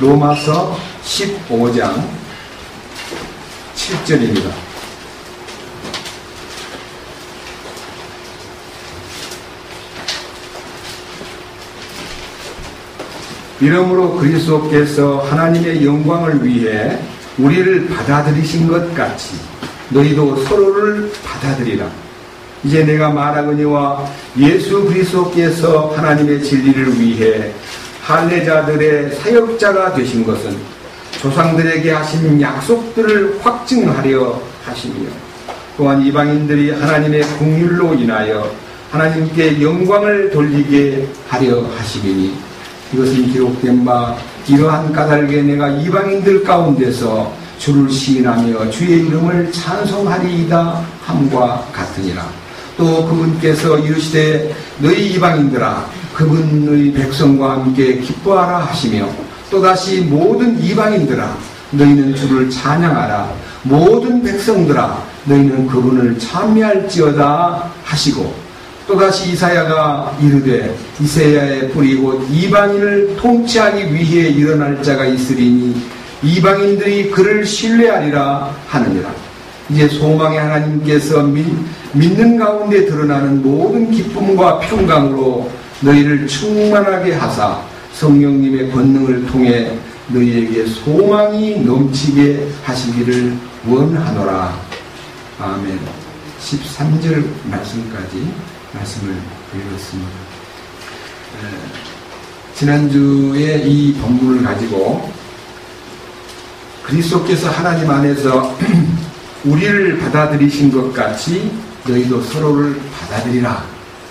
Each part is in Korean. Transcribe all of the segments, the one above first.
로마서 15장 7절입니다. 이러므로 그리스도께서 하나님의 영광을 위해 우리를 받아들이신 것 같이 너희도 서로를 받아들이라. 이제 내가 말하거니와 예수 그리스도께서 하나님의 진리를 위해 할례자들의 사역자가 되신 것은 조상들에게 하신 약속들을 확증하려 하시며 또한 이방인들이 하나님의 긍휼로 인하여 하나님께 영광을 돌리게 하려 하심이니 이것은 기록된 바 이러한 까닭에 내가 이방인들 가운데서 주를 시인하며 주의 이름을 찬송하리이다 함과 같으니라. 또 그분께서 이르시되 너희 이방인들아 그분의 백성과 함께 기뻐하라 하시며 또다시 모든 이방인들아 너희는 주를 찬양하라. 모든 백성들아 너희는 그분을 찬미할지어다 하시고 또다시 이사야가 이르되 이사야의 뿌리 곧 이방인을 통치하기 위해 일어날 자가 있으리니 이방인들이 그를 신뢰하리라 하느니라. 이제 소망의 하나님께서 믿는 가운데 드러나는 모든 기쁨과 평강으로 너희를 충만하게 하사 성령님의 권능을 통해 너희에게 소망이 넘치게 하시기를 원하노라. 아멘. 13절 말씀까지 말씀을 읽었습니다. 지난주에 이 본문을 가지고 그리스도께서 하나님 안에서 우리를 받아들이신 것 같이 너희도 서로를 받아들이라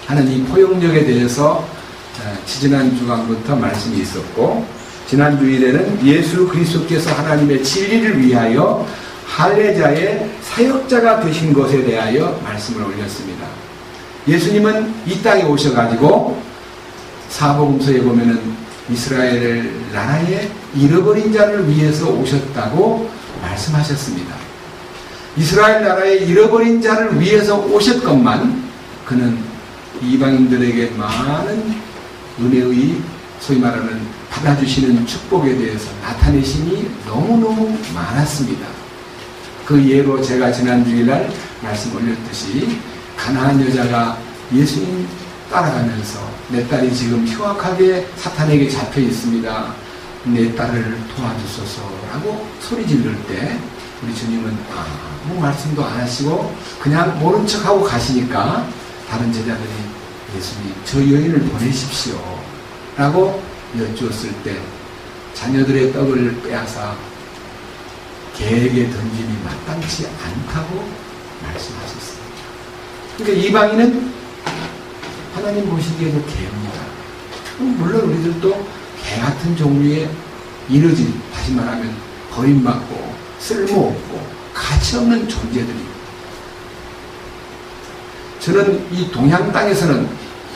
하는 이 포용력에 대해서 지지난 주간부터 말씀이 있었고 지난 주일에는 예수 그리스도께서 하나님의 진리를 위하여 할례자의 사역자가 되신 것에 대하여 말씀을 올렸습니다. 예수님은 이 땅에 오셔가지고 사복음서에 보면은 이스라엘 나라의 잃어버린 자를 위해서 오셨다고 말씀하셨습니다. 이스라엘 나라의 잃어버린 자를 위해서 오셨건만 그는 이방인들에게 많은 은혜의 소위 말하는 받아주시는 축복에 대해서 나타내심이 너무너무 많았습니다. 그 예로 제가 지난 주일날 말씀 올렸듯이 가나안 여자가 예수님 따라가면서 내 딸이 지금 흉악하게 사탄에게 잡혀 있습니다. 내 딸을 도와주소서라고 소리 지를 때 우리 주님은 아무 말씀도 안 하시고 그냥 모른 척하고 가시니까 다른 제자들이 예수님 저 여인을 보내십시오 라고 여쭈었을 때 자녀들의 떡을 빼앗아 개에게 던짐이 마땅치 않다고 말씀하셨습니다. 그러니까 이방인은 하나님 보시기에도 개입니다. 물론 우리들도 개 같은 종류의 이너지 다시 말하면 버림받고 쓸모없고 가치없는 존재들입니다. 저는 이 동양 땅에서는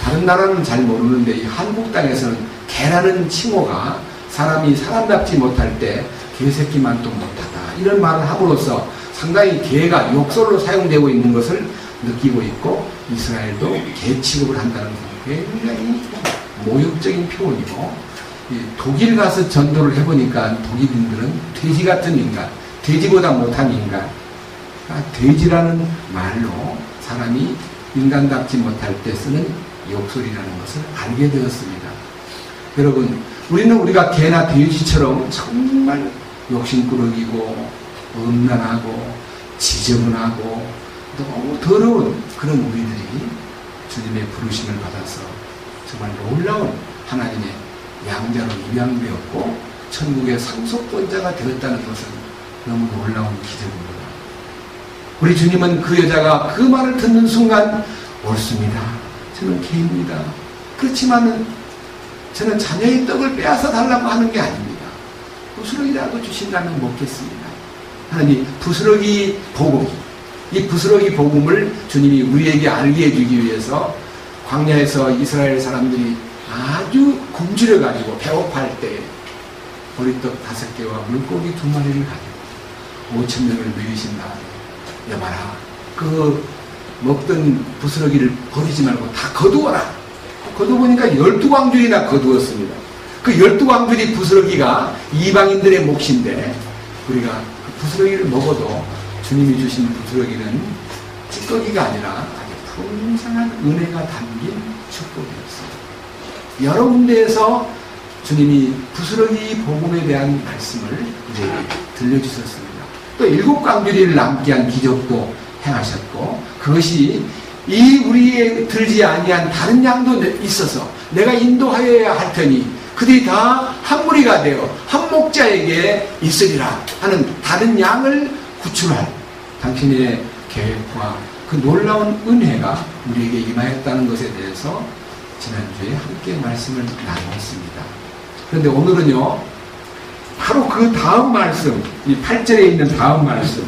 다른 나라는 잘 모르는데 이 한국 땅에서는 개라는 칭호가 사람이 사람답지 못할 때 개새끼만 또 못하다 이런 말을 함으로써 상당히 개가 욕설로 사용되고 있는 것을 느끼고 있고 이스라엘도 개 취급을 한다는 게 굉장히 모욕적인 표현이고 독일 가서 전도를 해보니까 독일인들은 돼지 같은 인간, 돼지보다 못한 인간, 돼지라는 말로 사람이 인간답지 못할 때 쓰는 욕설이라는 것을 알게 되었습니다. 여러분, 우리는 우리가 개나 돼지처럼 정말 욕심꾸러기고 음란하고 지저분하고 너무 더러운 그런 우리들이 주님의 부르심을 받아서 정말 놀라운 하나님의 양자로 입양되었고 천국의 상속권자가 되었다는 것은 너무 놀라운 기적입니다. 우리 주님은 그 여자가 그 말을 듣는 순간 옳습니다. 저는 개입니다. 그렇지만은 저는 자녀의 떡을 빼앗아 달라고 하는 게 아닙니다. 부스러기라도 주신다면 먹겠습니다. 하나님 부스러기 복음, 이 부스러기 복음을 주님이 우리에게 알게 해주기 위해서 광야에서 이스라엘 사람들이 아주 굶주려 가지고 배고파할 때 보리떡 5개와 물고기 2마리를 가지고 5,000명을 먹이신 다음에 여봐라 그 먹던 부스러기를 버리지 말고 다 거두어라. 거두보니까 12광주이나 거두었습니다. 그 12광주리 부스러기가 이방인들의 몫인데 우리가 그 부스러기를 먹어도 주님이 주신 부스러기는 찌꺼기가 아니라 아주 풍성한 은혜가 담긴 축복이었어요. 여러 군데에서 주님이 부스러기 복음에 대한 말씀을 우리에게 들려주셨습니다. 또 7광주리를 남게 한 기적도 행하셨고 그것이 이 우리에 들지 아니한 다른 양도 있어서 내가 인도하여야 할 테니 그들이 다 한 무리가 되어 한 목자에게 있으리라 하는 다른 양을 구출할 당신의 계획과 그 놀라운 은혜가 우리에게 임하였다는 것에 대해서 지난주에 함께 말씀을 나누었습니다. 그런데 오늘은요 바로 그 다음 말씀, 이 8절에 있는 다음 말씀,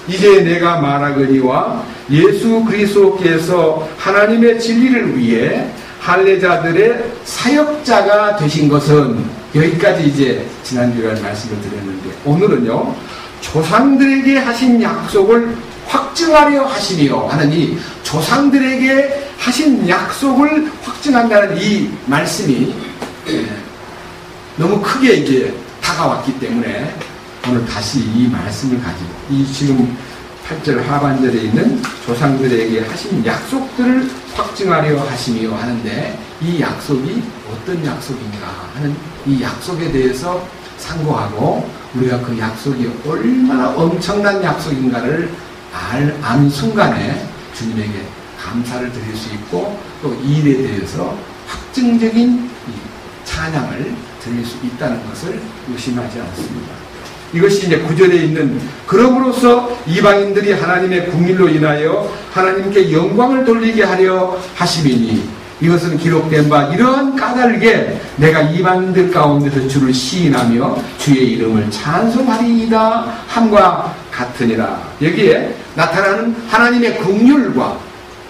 이제 내가 말하거니와 예수 그리스도께서 하나님의 진리를 위해 할례자들의 사역자가 되신 것은, 여기까지 이제 지난주에 말씀을 드렸는데 오늘은요 조상들에게 하신 약속을 확증하려 하시며 하는 이 조상들에게 하신 약속을 확증한다는 이 말씀이 너무 크게 이제 다가왔기 때문에 오늘 다시 이 말씀을 가지고 이 지금 8절 하반절에 있는 조상들에게 하신 약속들을 확증하려 하시며 하는데 이 약속이 어떤 약속인가 하는 이 약속에 대해서 상고하고 우리가 그 약속이 얼마나 엄청난 약속인가를 아는 순간에 주님에게 감사를 드릴 수 있고 또 이 일에 대해서 확증적인 찬양을 드릴 수 있다는 것을 의심하지 않습니다. 이것이 이제 9절에 있는 그러므로서 이방인들이 하나님의 국률로 인하여 하나님께 영광을 돌리게 하려 하심이니 이것은 기록된 바 이러한 까닭에 내가 이방인들 가운데서 주를 시인하며 주의 이름을 찬송하리이다 함과 같으니라. 여기에 나타나는 하나님의 국률과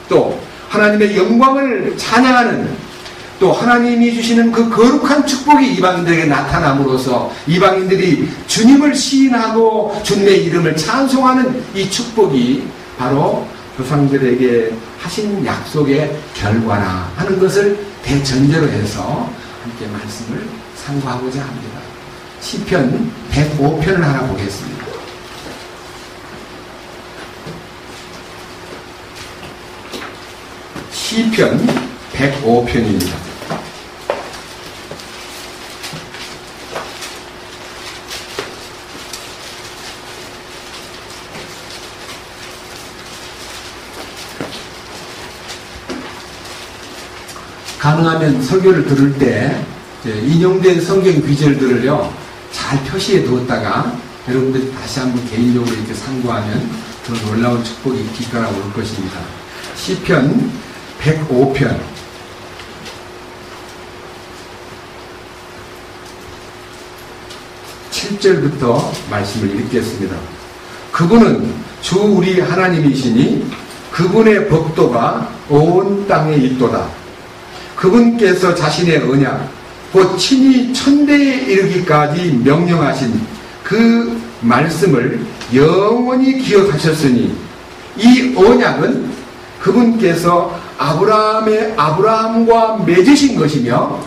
또 하나님의 영광을 찬양하는 또 하나님이 주시는 그 거룩한 축복이 이방인들에게 나타남으로써 이방인들이 주님을 시인하고 주님의 이름을 찬송하는 이 축복이 바로 조상들에게 하신 약속의 결과라 하는 것을 대전제로 해서 함께 말씀을 상고하고자 합니다. 시편 105편을 하나 보겠습니다. 시편 105편입니다. 가능하면 설교를 들을 때 인용된 성경 구절들을요 잘 표시해 두었다가 여러분들이 다시 한번 개인적으로 이렇게 상고하면 더 놀라운 축복이 뒤따라 올 것입니다. 시편 105편 7절부터 말씀을 읽겠습니다. 그분은 주 우리 하나님이시니 그분의 법도가 온 땅에 있도다. 그분께서 자신의 언약 곧 친히 천대에 이르기까지 명령하신 그 말씀을 영원히 기억하셨으니 이 언약은 그분께서 아브라함과 맺으신 것이며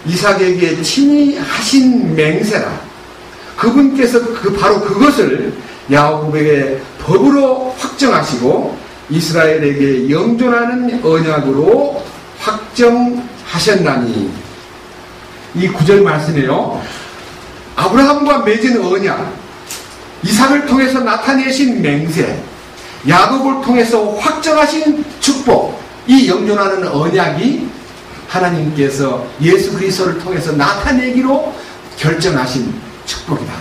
이삭에게 친히 하신 맹세라. 그분께서 바로 그것을 야곱에게 법으로 확정하시고 이스라엘에게 영존하는 언약으로 확정하셨나니. 이 9절 말씀이에요. 아브라함과 맺은 언약, 이삭을 통해서 나타내신 맹세, 야곱을 통해서 확정하신 축복, 이 영존하는 언약이 하나님께서 예수 그리스도를 통해서 나타내기로 결정하신 축복이다.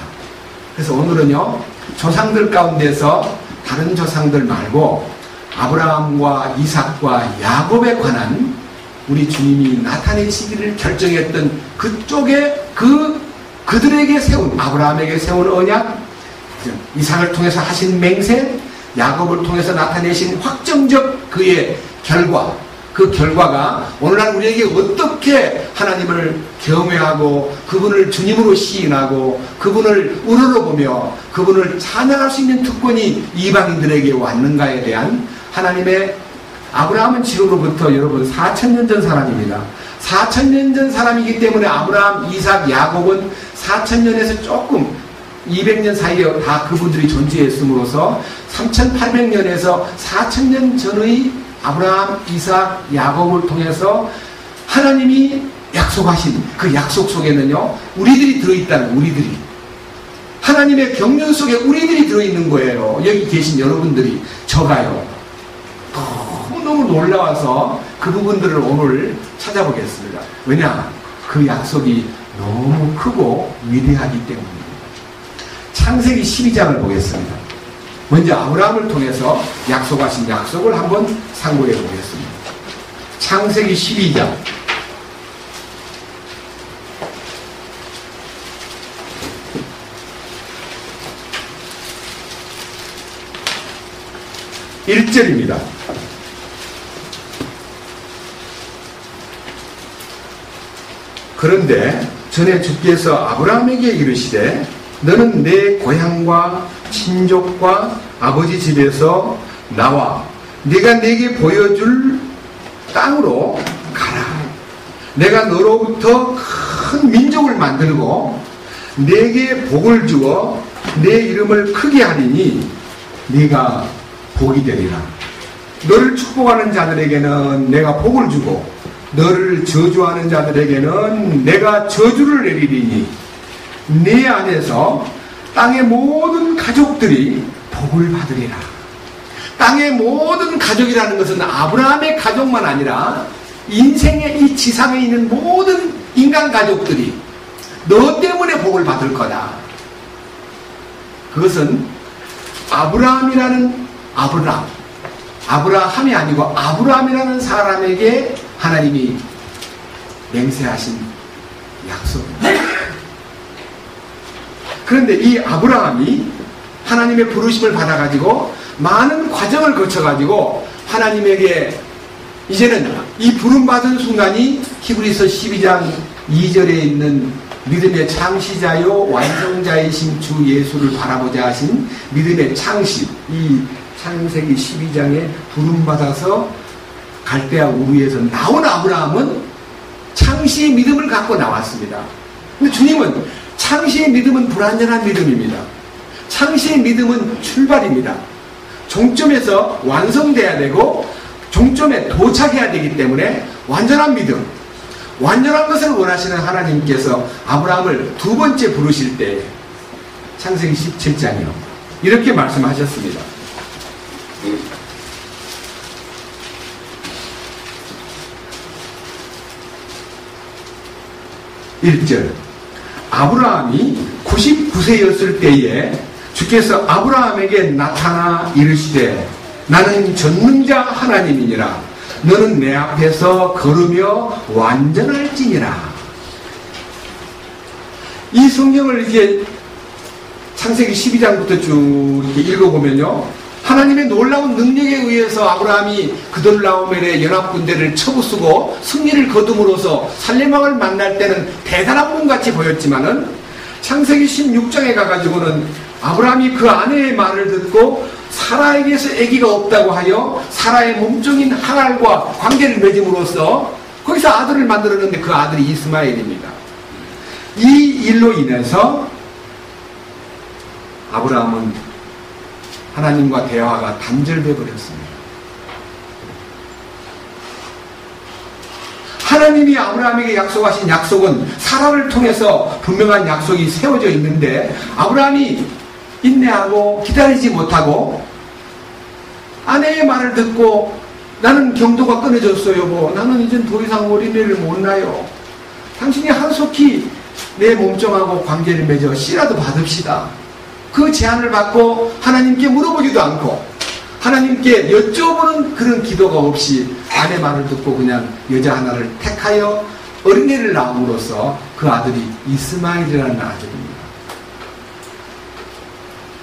그래서 오늘은요 조상들 가운데서 다른 조상들 말고 아브라함과 이삭과 야곱에 관한 우리 주님이 나타내시기를 결정했던 그쪽에 그들에게 세운, 아브라함에게 세운 언약, 이삭을 통해서 하신 맹세, 야곱을 통해서 나타내신 확정적 그의 결과, 그 결과가 오늘날 우리에게 어떻게 하나님을 경외하고 그분을 주님으로 시인하고 그분을 우러러보며 그분을 찬양할 수 있는 특권이 이방인들에게 왔는가에 대한 하나님의, 아브라함은 지금으로부터 여러분 4,000년 전 사람입니다. 4,000년 전 사람이기 때문에 아브라함, 이삭, 야곱은 4,000년에서 조금 200년 사이에 다 그분들이 존재했음으로써 3,800년에서 4,000년 전의 아브라함, 이삭, 야곱을 통해서 하나님이 약속하신 그 약속 속에는요, 우리들이 들어있다는, 우리들이. 하나님의 경륜 속에 우리들이 들어있는 거예요. 여기 계신 여러분들이, 저가요. 너무너무 놀라워서 그 부분들을 오늘 찾아보겠습니다. 왜냐? 그 약속이 너무 크고 위대하기 때문입니다. 창세기 12장을 보겠습니다. 먼저 아브라함을 통해서 약속하신 약속을 한번 상고해 보겠습니다. 창세기 12장. (1절입니다) 그런데 전에 주께서 아브라함에게 이르시되 너는 내 고향과 친족과 아버지 집에서 나와 네가 내게 보여줄 땅으로 가라. 내가 너로부터 큰 민족을 만들고 네게 복을 주어 내 이름을 크게 하리니 네가 복이 되리라. 너를 축복하는 자들에게는 내가 복을 주고 너를 저주하는 자들에게는 내가 저주를 내리리니 네 안에서 땅의 모든 가족들이 복을 받으리라. 땅의 모든 가족이라는 것은 아브라함의 가족만 아니라 인생의 이 지상에 있는 모든 인간 가족들이 너 때문에 복을 받을 거다. 그것은 아브라함이라는 아브라함이 아니고 아브라함이라는 사람에게 하나님이 맹세하신 약속입니다. 그런데 이 아브라함이 하나님의 부르심을 받아가지고 많은 과정을 거쳐가지고 하나님에게 이제는 이 부름받은 순간이 히브리서 12장 2절에 있는 믿음의 창시자요 완성자이신 주 예수를 바라보자 하신 믿음의 창시, 이 창세기 12장에 부름받아서 갈대아 우르에서 나온 아브라함은 창시의 믿음을 갖고 나왔습니다. 근데 주님은 창시의 믿음은 불완전한 믿음입니다. 창시의 믿음은 출발입니다. 종점에서 완성돼야 되고 종점에 도착해야 되기 때문에 완전한 믿음, 완전한 것을 원하시는 하나님께서 아브라함을 두 번째 부르실 때 창세기 17장이요 이렇게 말씀하셨습니다. 1절 아브라함이 99세였을 때에 주께서 아브라함에게 나타나 이르시되 나는 전능자 하나님이니라. 너는 내 앞에서 걸으며 완전할지니라. 이 성경을 이제 창세기 12장부터 쭉 이렇게 읽어보면요, 하나님의 놀라운 능력에 의해서 아브라함이 그돌라오멜의 연합군대를 쳐부수고 승리를 거둠으로써 살레망을 만날 때는 대단한 분같이 보였지만은 창세기 16장에 가가지고는 아브라함이 그 아내의 말을 듣고 사라에게서 아기가 없다고 하여 사라의 몸종인 하갈과 관계를 맺음으로써 거기서 아들을 만들었는데 그 아들이 이스마엘입니다. 이 일로 인해서 아브라함은 하나님과 대화가 단절돼 버렸습니다. 하나님이 아브라함에게 약속하신 약속은 사라를 통해서 분명한 약속이 세워져 있는데 아브라함이 인내하고 기다리지 못하고 아내의 말을 듣고 나는 경도가 끊어졌어요. 여보. 나는 이젠 더 이상 어린애를 못 낳아요. 당신이 한속히 내 몸종하고 관계를 맺어 씨라도 받읍시다. 그 제안을 받고 하나님께 물어보지도 않고 하나님께 여쭤보는 그런 기도가 없이 아내 말을 듣고 그냥 여자 하나를 택하여 어린애를 낳음으로써 그 아들이 이스마엘이라는 아들입니다.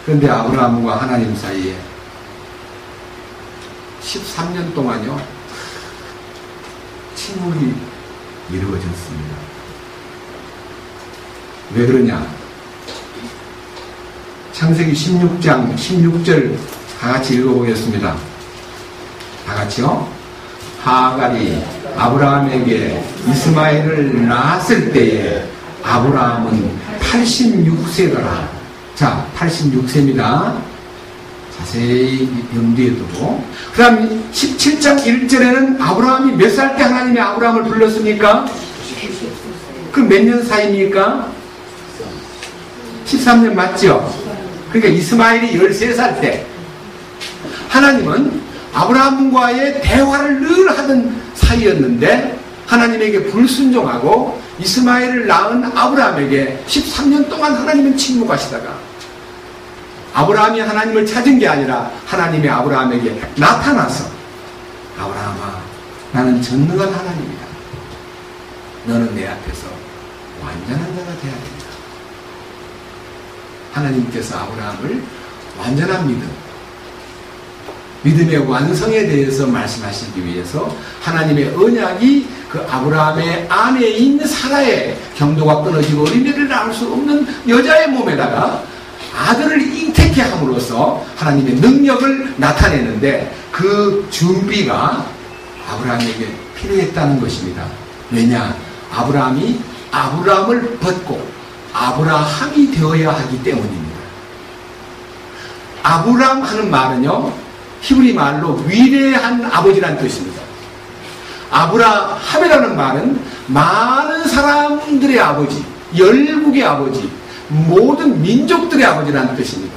그런데 아브라함과 하나님 사이에 13년 동안요 침묵이 이루어졌습니다. 왜 그러냐? 창세기 16장 16절 다 같이 읽어보겠습니다. 다 같이요. 하갈이 아브라함에게 이스마엘을 낳았을 때에 아브라함은 86세더라. 자, 86세입니다. 자세히 염두에 두고. 그 다음 17장 1절에는 아브라함이 몇 살 때 하나님이 아브라함을 불렀습니까? 그럼 몇 년 사이입니까? 13년 맞죠? 그러니까 이스마엘이 13살 때 하나님은 아브라함과의 대화를 늘 하던 사이였는데 하나님에게 불순종하고 이스마엘을 낳은 아브라함에게 13년 동안 하나님은 침묵하시다가 아브라함이 하나님을 찾은 게 아니라 하나님이 아브라함에게 나타나서 아브라함아, 나는 전능한 하나님이다. 너는 내 앞에서 완전한 자가 되어야 된다. 하나님께서 아브라함을 완전한 믿음의 완성에 대해서 말씀하시기 위해서 하나님의 언약이 그 아브라함의 아내인 사라의 경도가 끊어지고 어린이를 낳을 수 없는 여자의 몸에다가 아들을 잉태케 함으로써 하나님의 능력을 나타내는데 그 준비가 아브라함에게 필요했다는 것입니다. 왜냐? 아브라함이 아브라함을 벗고 아브라함이 되어야 하기 때문입니다. 아브라함 하는 말은요, 히브리 말로 위대한 아버지라는 뜻입니다. 아브라함이라는 말은 많은 사람들의 아버지, 열국의 아버지, 모든 민족들의 아버지라는 뜻입니다.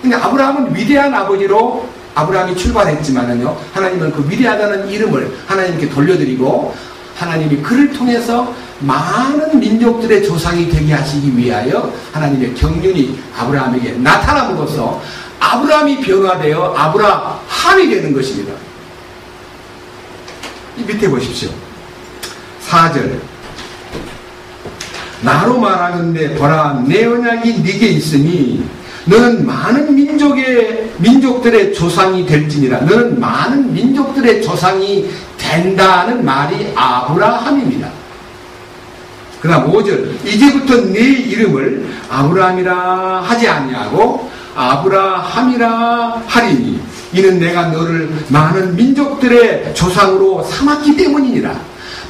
근데 아브라함은 위대한 아버지로 아브라함이 출발했지만은요, 하나님은 그 위대하다는 이름을 하나님께 돌려드리고 하나님이 그를 통해서 많은 민족들의 조상이 되게 하시기 위하여 하나님의 경륜이 아브라함에게 나타남으로써 아브라함이 변화되어 아브라함이 되는 것입니다. 이 밑에 보십시오. 4절. 나로 말하는데 보라, 내 언약이 네게 있으니 너는 많은 민족들의 조상이 될지니라. 너는 많은 민족들의 조상이 된다는 말이 아브라함입니다. 그 다음 5절. 이제부터 네 이름을 아브라함이라 하지 아니하고 아브라함이라 하리니 이는 내가 너를 많은 민족들의 조상으로 삼았기 때문이니라.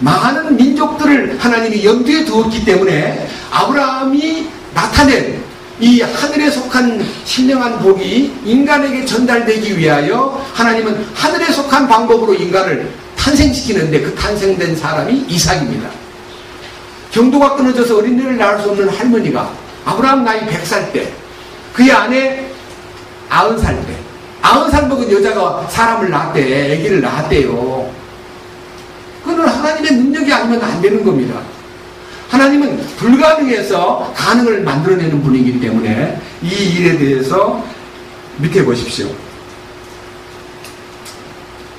많은 민족들을 하나님이 염두에 두었기 때문에 아브라함이 나타낸 이 하늘에 속한 신령한 복이 인간에게 전달되기 위하여 하나님은 하늘에 속한 방법으로 인간을 탄생시키는데 그 탄생된 사람이 이삭입니다. 경도가 끊어져서 어린이를 낳을 수 없는 할머니가 아브라함 나이 100살 때 그의 아내 90살 때 90살 먹은 여자가 사람을 낳았대, 아기를 낳았대요. 그건 하나님의 능력이 아니면 안 되는 겁니다. 하나님은 불가능해서 가능을 만들어내는 분이기 때문에 이 일에 대해서 밑에 보십시오.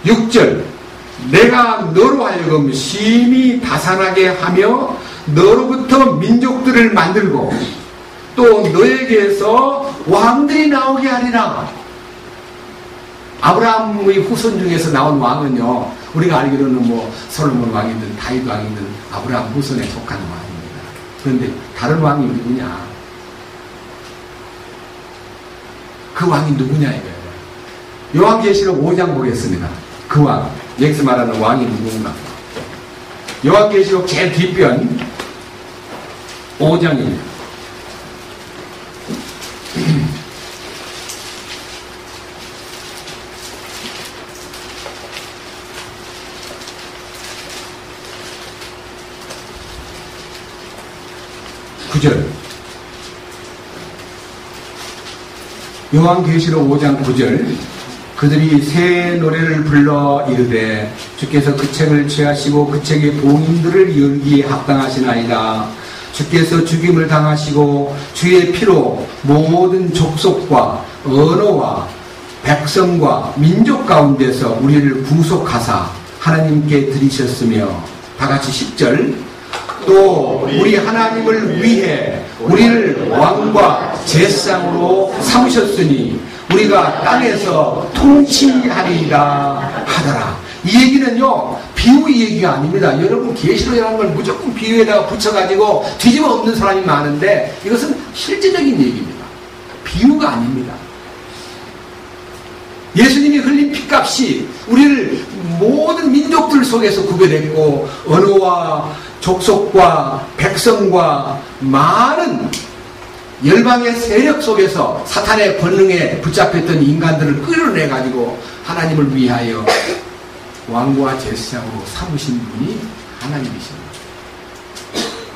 6절. 내가 너로 하여금 심히 다산하게 하며 너로부터 민족들을 만들고 또 너에게서 왕들이 나오게 하리라. 아브라함의 후손 중에서 나온 왕은요, 우리가 알기로는 뭐 솔로몬 왕이든 다윗 왕이든 아브라함 후손에 속한 왕입니다. 그런데 다른 왕이 누구냐? 그 왕이 누구냐 이거예요. 요한계시록 5장 보겠습니다. 그 왕, 여기서 말하는 왕이 누군가? 요한계시록 제일 뒷변 5장입니다. 9절. 요한계시록 5장 9절. 그들이 새 노래를 불러 이르되 주께서 그 책을 취하시고 그 책의 봉인들을 열기에 합당하시나이다. 주께서 죽임을 당하시고 주의 피로 모든 족속과 언어와 백성과 민족 가운데서 우리를 구속하사 하나님께 드리셨으며, 다같이 10절. 또 우리 하나님을 위해 우리를 왕과 제사장으로 삼으셨으니 우리가 땅에서 통치하리라 하더라. 이 얘기는요, 비유의 얘기가 아닙니다. 여러분, 계시록이라는 걸 무조건 비유에다가 붙여가지고 뒤집어 엎는 사람이 많은데 이것은 실제적인 얘기입니다. 비유가 아닙니다. 예수님이 흘린 피값이 우리를 모든 민족들 속에서 구별했고 언어와 족속과 백성과 많은 열방의 세력 속에서 사탄의 권능에 붙잡혔던 인간들을 끌어내가지고 하나님을 위하여 왕과 제사장으로 삼으신 분이 하나님이십니다.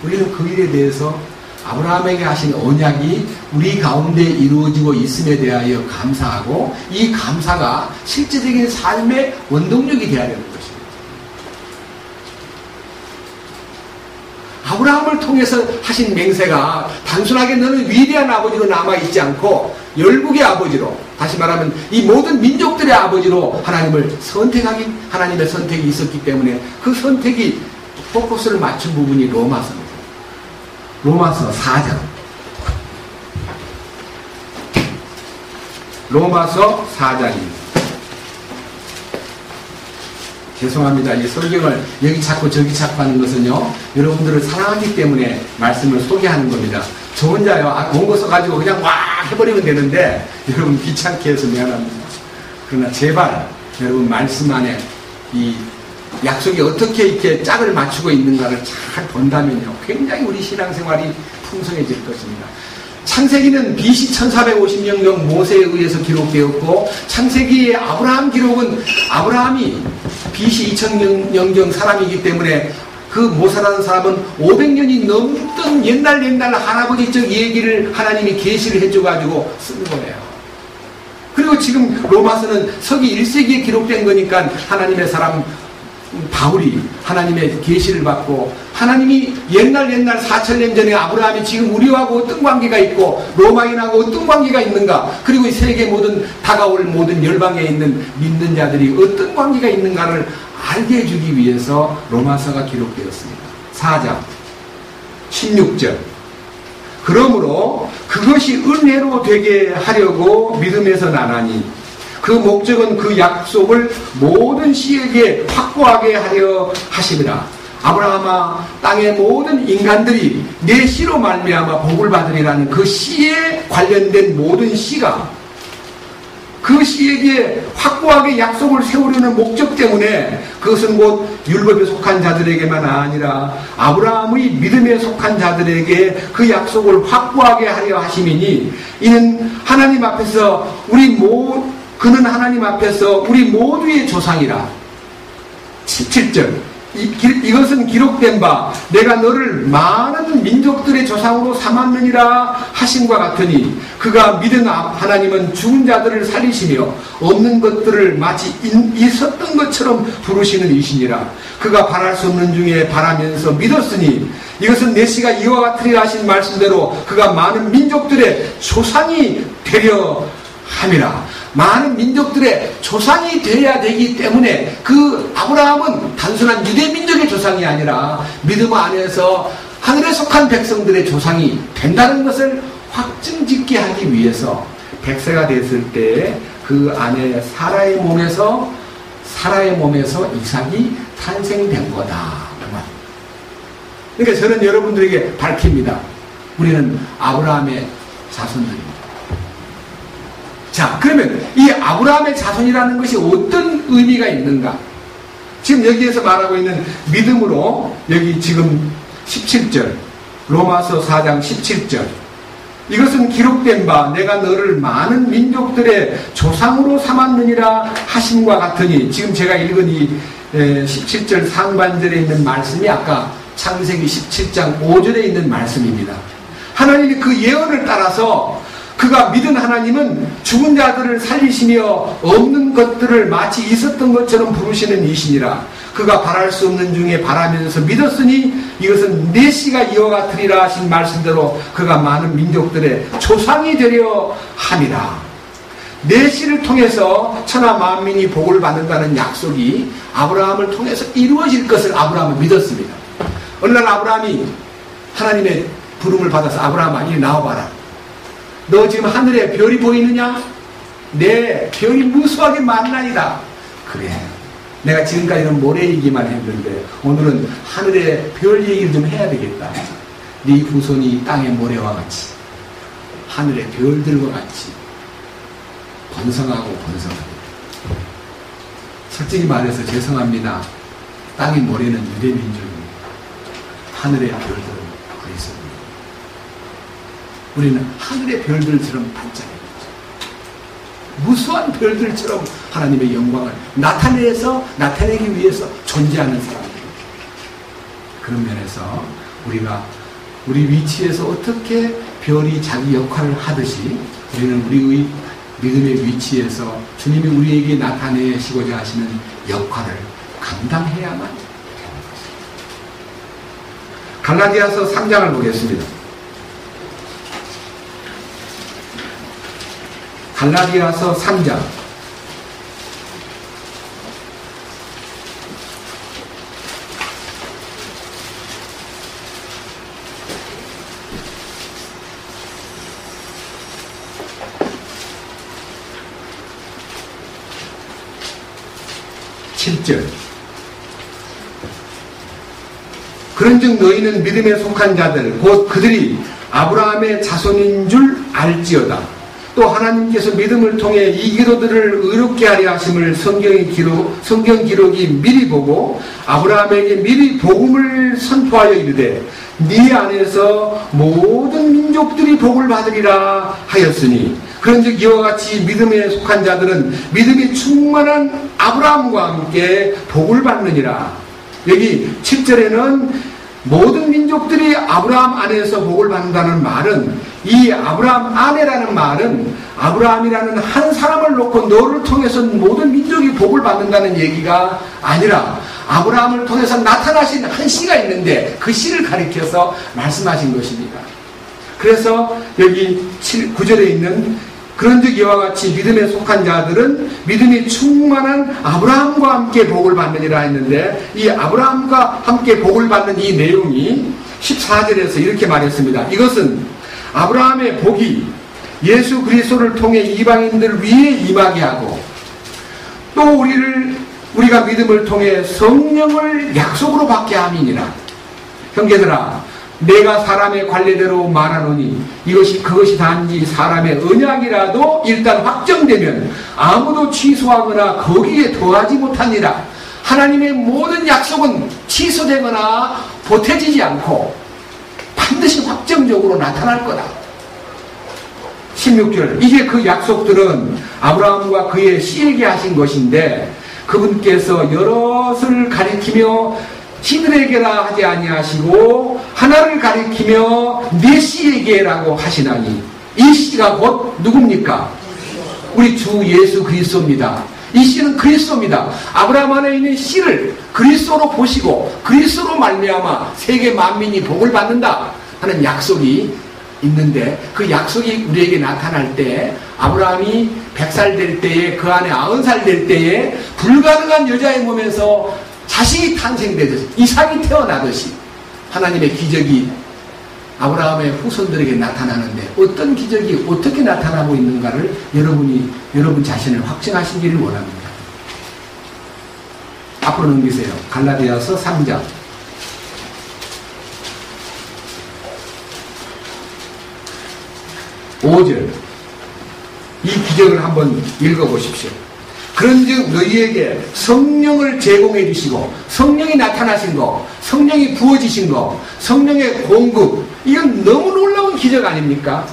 우리는 그 일에 대해서 아브라함에게 하신 언약이 우리 가운데 이루어지고 있음에 대하여 감사하고 이 감사가 실제적인 삶의 원동력이 되어야 되는 것입니다. 아브라함을 통해서 하신 맹세가 단순하게 너는 위대한 아버지로 남아있지 않고 열국의 아버지로, 다시 말하면 이 모든 민족들의 아버지로 하나님을 하나님의 선택이 있었기 때문에 그 선택이 포커스를 맞춘 부분이 로마서입니다. 로마서 4장. 로마서 4장입니다. 죄송합니다. 이 설경을 여기 찾고 저기 찾고 하는 것은요, 여러분들을 사랑하기 때문에 말씀을 소개하는 겁니다. 저 혼자요, 온 거 써가지고 그냥 와 해버리면 되는데, 여러분 귀찮게 해서 미안합니다. 그러나 제발, 여러분 말씀 안에 이 약속이 어떻게 이렇게 짝을 맞추고 있는가를 잘 본다면요, 굉장히 우리 신앙생활이 풍성해질 것입니다. 창세기는 BC 1450년경 모세에 의해서 기록되었고, 창세기의 아브라함 기록은 아브라함이 BC 2000년경 사람이기 때문에 그 모세라는 사람은 500년이 넘던 옛날 할아버지적 얘기를 하나님이 계시를 해줘가지고 쓴 거예요. 그리고 지금 로마서는 서기 1세기에 기록된 거니까 하나님의 사람 바울이 하나님의 계시를 받고, 하나님이 옛날 4000년 전에 아브라함이 지금 우리하고 어떤 관계가 있고 로마인하고 어떤 관계가 있는가, 그리고 이 세계 모든 다가올 모든 열방에 있는 믿는 자들이 어떤 관계가 있는가를 알게 해주기 위해서 로마서가 기록되었습니다. 4장 16절. 그러므로 그것이 은혜로 되게 하려고 믿음에서 나나니 그 목적은 그 약속을 모든 씨에게 확고하게 하려 하심이라. 아브라함아, 땅의 모든 인간들이 내 씨로 말미암아 복을 받으리라는 그 씨에 관련된 모든 씨가 그 씨에게 확고하게 약속을 세우려는 목적 때문에, 그것은 곧 율법에 속한 자들에게만 아니라 아브라함의 믿음에 속한 자들에게 그 약속을 확고하게 하려 하심이니, 이는 하나님 앞에서 그는 하나님 앞에서 우리 모두의 조상이라. 17절. 이것은 기록된 바 내가 너를 많은 민족들의 조상으로 삼았느니라 하심과 같으니, 그가 믿은 하나님은 죽은 자들을 살리시며 없는 것들을 마치 있었던 것처럼 부르시는 이시니라. 그가 바랄 수 없는 중에 바라면서 믿었으니 이것은 내 씨가 이와 같으리라 하신 말씀대로 그가 많은 민족들의 조상이 되려 함이라. 많은 민족들의 조상이 되어야 되기 때문에 그 아브라함은 단순한 유대 민족의 조상이 아니라 믿음 안에서 하늘에 속한 백성들의 조상이 된다는 것을 확증짓게 하기 위해서 100세가 됐을 때 그 안에 사라의 몸에서 이삭이 탄생된 거다. 그러니까 저는 여러분들에게 밝힙니다. 우리는 아브라함의 자손들입니다. 자, 그러면 이 아브라함의 자손이라는 것이 어떤 의미가 있는가? 지금 여기에서 말하고 있는 믿음으로, 여기 지금 17절, 로마서 4장 17절. 이것은 기록된 바 내가 너를 많은 민족들의 조상으로 삼았느니라 하심과 같으니, 지금 제가 읽은 이 17절 상반절에 있는 말씀이 아까 창세기 17장 5절에 있는 말씀입니다. 하나님이 그 예언을 따라서 그가 믿은 하나님은 죽은 자들을 살리시며 없는 것들을 마치 있었던 것처럼 부르시는 이시니라. 그가 바랄 수 없는 중에 바라면서 믿었으니 이것은 내 씨가 이와 같으리라 하신 말씀대로 그가 많은 민족들의 조상이 되려 함이라. 내 씨를 통해서 천하 만민이 복을 받는다는 약속이 아브라함을 통해서 이루어질 것을 아브라함은 믿었습니다. 어느 날 아브라함이 하나님의 부름을 받아서, 아브라함아, 이리 나와봐라. 너 지금 하늘에 별이 보이느냐? 네, 별이 무수하게 많나이다. 그래, 내가 지금까지는 모래 얘기만 했는데 오늘은 하늘에 별 얘기를 좀 해야 되겠다. 네 후손이 땅의 모래와 같이 하늘의 별들과 같이 번성하고 번성하고 솔직히 말해서 죄송합니다. 땅의 모래는 유대민족입니다. 하늘의 별들은 그리스도입니다. 우리는 하늘의 별들처럼 반짝입니다. 무수한 별들처럼 하나님의 영광을 나타내기 위해서 존재하는 사람들입니다. 그런 면에서 우리가 우리 위치에서 어떻게 별이 자기 역할을 하듯이 우리는 우리의 믿음의 위치에서 주님이 우리에게 나타내시고자 하시는 역할을 감당해야만 되는 것입니다. 갈라디아서 3장을 보겠습니다. 갈라디아서 3장 7절 그런즉 너희는 믿음에 속한 자들 곧 그들이 아브라함의 자손인 줄 알지어다. 또 하나님께서 믿음을 통해 이 기도들을 의롭게 하려 하심을 성경 기록이 미리 보고 아브라함에게 미리 복음을 선포하여 이르되 네 안에서 모든 민족들이 복을 받으리라 하였으니 그런즉 이와 같이 믿음에 속한 자들은 믿음이 충만한 아브라함과 함께 복을 받느니라. 여기 7절에는 모든 민족들이 아브라함 안에서 복을 받는다는 말은 이 아브라함 안에라는 말은 아브라함이라는 한 사람을 놓고 너를 통해서 모든 민족이 복을 받는다는 얘기가 아니라 아브라함을 통해서 나타나신 한 씨가 있는데 그 씨를 가리켜서 말씀하신 것입니다. 그래서 여기 9절에 있는 그런즉 이와 같이 믿음에 속한 자들은 믿음이 충만한 아브라함과 함께 복을 받느니라 했는데 이 아브라함과 함께 복을 받는 이 내용이 14절에서 이렇게 말했습니다. 이것은 아브라함의 복이 예수 그리스도를 통해 이방인들 위에 임하게 하고 또 우리가 믿음을 통해 성령을 약속으로 받게 함이니라. 형제들아 내가 사람의 관례대로 말하노니 그것이 단지 사람의 언약이라도 일단 확정되면 아무도 취소하거나 거기에 더하지 못하니라. 하나님의 모든 약속은 취소되거나 보태지지 않고 반드시 확정적으로 나타날 거다. 16절 이제 그 약속들은 아브라함과 그의 씨에게 하신 것인데 그분께서 여럿을 가리키며 씨들에게라 하지 아니하시고 하나를 가리키며 네 씨에게라고 하시나니 이 씨가 곧 누굽니까? 우리 주 예수 그리스도입니다. 이 씨는 그리스도입니다. 아브라함 안에 있는 씨를 그리스도로 보시고 그리스도로 말미암아 세계 만민이 복을 받는다 하는 약속이 있는데 그 약속이 우리에게 나타날 때 아브라함이 100살 될 때에 그 안에 90살 될 때에 불가능한 여자의 몸에서 자식이 탄생되듯이 이삭이 태어나듯이 하나님의 기적이 아브라함의 후손들에게 나타나는데 어떤 기적이 어떻게 나타나고 있는가를 여러분 자신을 확증하시기를 원합니다. 앞으로 넘기세요. 갈라디아서 3장 5절 이 기적을 한번 읽어보십시오. 그런즉 너희에게 성령을 제공해 주시고 성령이 나타나신 거, 성령이 부어지신 거, 성령의 공급 이건 너무 놀라운 기적 아닙니까?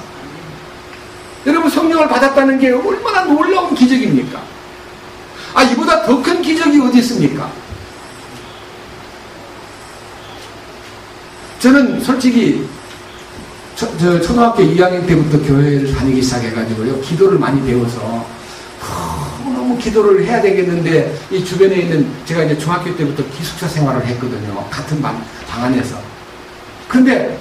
여러분 성령을 받았다는 게 얼마나 놀라운 기적입니까? 이보다 더 큰 기적이 어디 있습니까? 저는 솔직히 초등학교 2학년 때부터 교회를 다니기 시작해가지고요 기도를 많이 배워서 너무 기도를 해야 되겠는데 이 주변에 있는 제가 이제 중학교 때부터 기숙사 생활을 했거든요. 같은 방 안에서. 그런데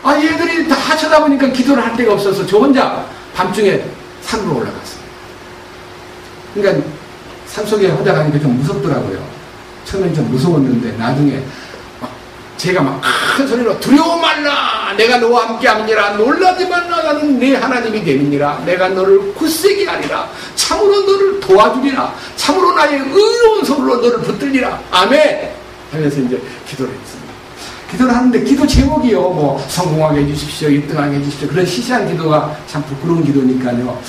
얘들이 다 쳐다보니까 기도를 할 데가 없어서 저 혼자 밤중에 산으로 올라갔어요. 그러니까 산속에 혼자 가니까 좀 무섭더라고요. 처음엔 좀 무서웠는데 나중에 제가 막 큰 소리로 두려워 말라 내가 너와 함께 함이니라 놀라지 말라 나는 네 하나님이 됨이니라 내가 너를 굳세게 하리라 참으로 너를 도와주리라 참으로 나의 의로운 손으로 너를 붙들리라 아멘 하면서 이제 기도를 했습니다. 기도를 하는데 기도 제목이요 성공하게 해주십시오 1등하게 해주십시오 그런 시시한 기도가 참 부끄러운 기도니까요.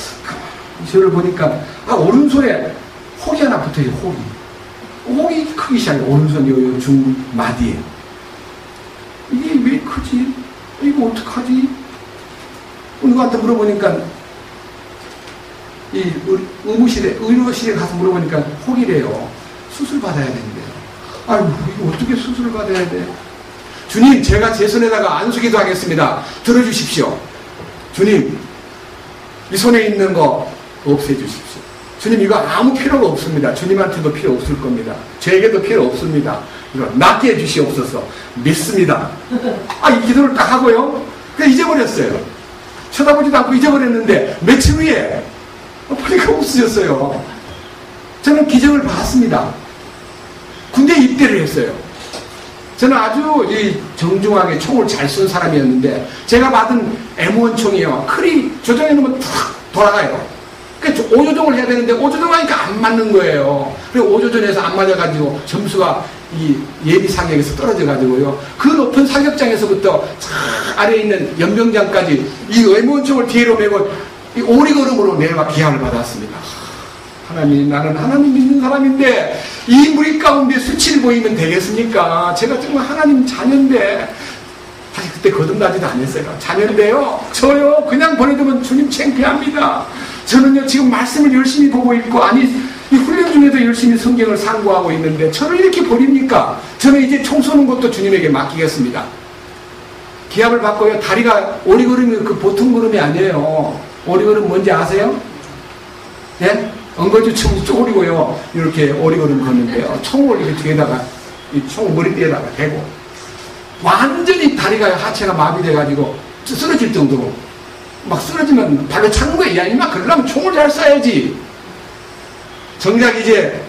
저를 보니까 오른손에 혹이 하나 붙어요. 혹이 크기 시작해요. 오른손 요 중마디에. 이게 왜 크지? 이거 어떡하지? 누구한테 물어보니까 이 의료실에 가서 물어보니까 혹이래요. 수술 받아야 된대요. 아이고, 이거 어떻게 수술을 받아야 돼? 주님, 제가 제 손에다가 안수기도 하겠습니다. 들어주십시오. 주님, 이 손에 있는 거 없애주십시오. 주님, 이거 아무 필요가 없습니다. 주님한테도 필요 없을 겁니다. 저에게도 필요 없습니다. 이거 낫게 해주시옵소서. 믿습니다. 이 기도를 딱 하고요. 그냥 잊어버렸어요. 쳐다보지도 않고 잊어버렸는데 며칠 후에 허리가 없어졌어요. 저는 기적을 봤습니다. 군대에 입대를 했어요. 저는 아주 정중하게 총을 잘 쏜 사람이었는데 제가 받은 M1 총이요. 클이 조정해 놓으면 탁 돌아가요. 그러니까 5조종을 해야 되는데 5조종 하니까 안 맞는 거예요. 그리고 5조전에서 안 맞아가지고 점수가 이 예비 사격에서 떨어져가지고요. 그 높은 사격장에서부터 아래에 있는 연병장까지 이 M1 총을 뒤로 메고 이 오리걸음으로 내려가 기합을 받았습니다. 하나님, 나는 하나님 믿는 사람인데 이 무리 가운데 수치를 보이면 되겠습니까? 제가 정말 하나님 자녀인데, 사실 그때 거듭나지도 않았어요. 자녀인데요, 저요 그냥 보내두면 주님 창피합니다. 저는요 지금 말씀을 열심히 보고 있고, 아니 이 훈련 중에도 열심히 성경을 상고하고 있는데 저를 이렇게 버립니까? 저는 이제 총 쏘는 것도 주님에게 맡기겠습니다. 기합을 받고요. 다리가 오리걸음이 그 보통 걸음이 아니에요. 오리걸음 뭔지 아세요? 네? 엉거주춤이 쪼그리고요. 이렇게 오리걸음 걷는데요. 총을 이렇게 뒤에다가, 이 총 머리띠에다가 대고, 완전히 다리가, 하체가 마비돼가지고 쓰러질 정도로, 막 쓰러지면 발로 차는 거예요. 야, 이마, 그러려면 총을 잘 쏴야지. 정작 이제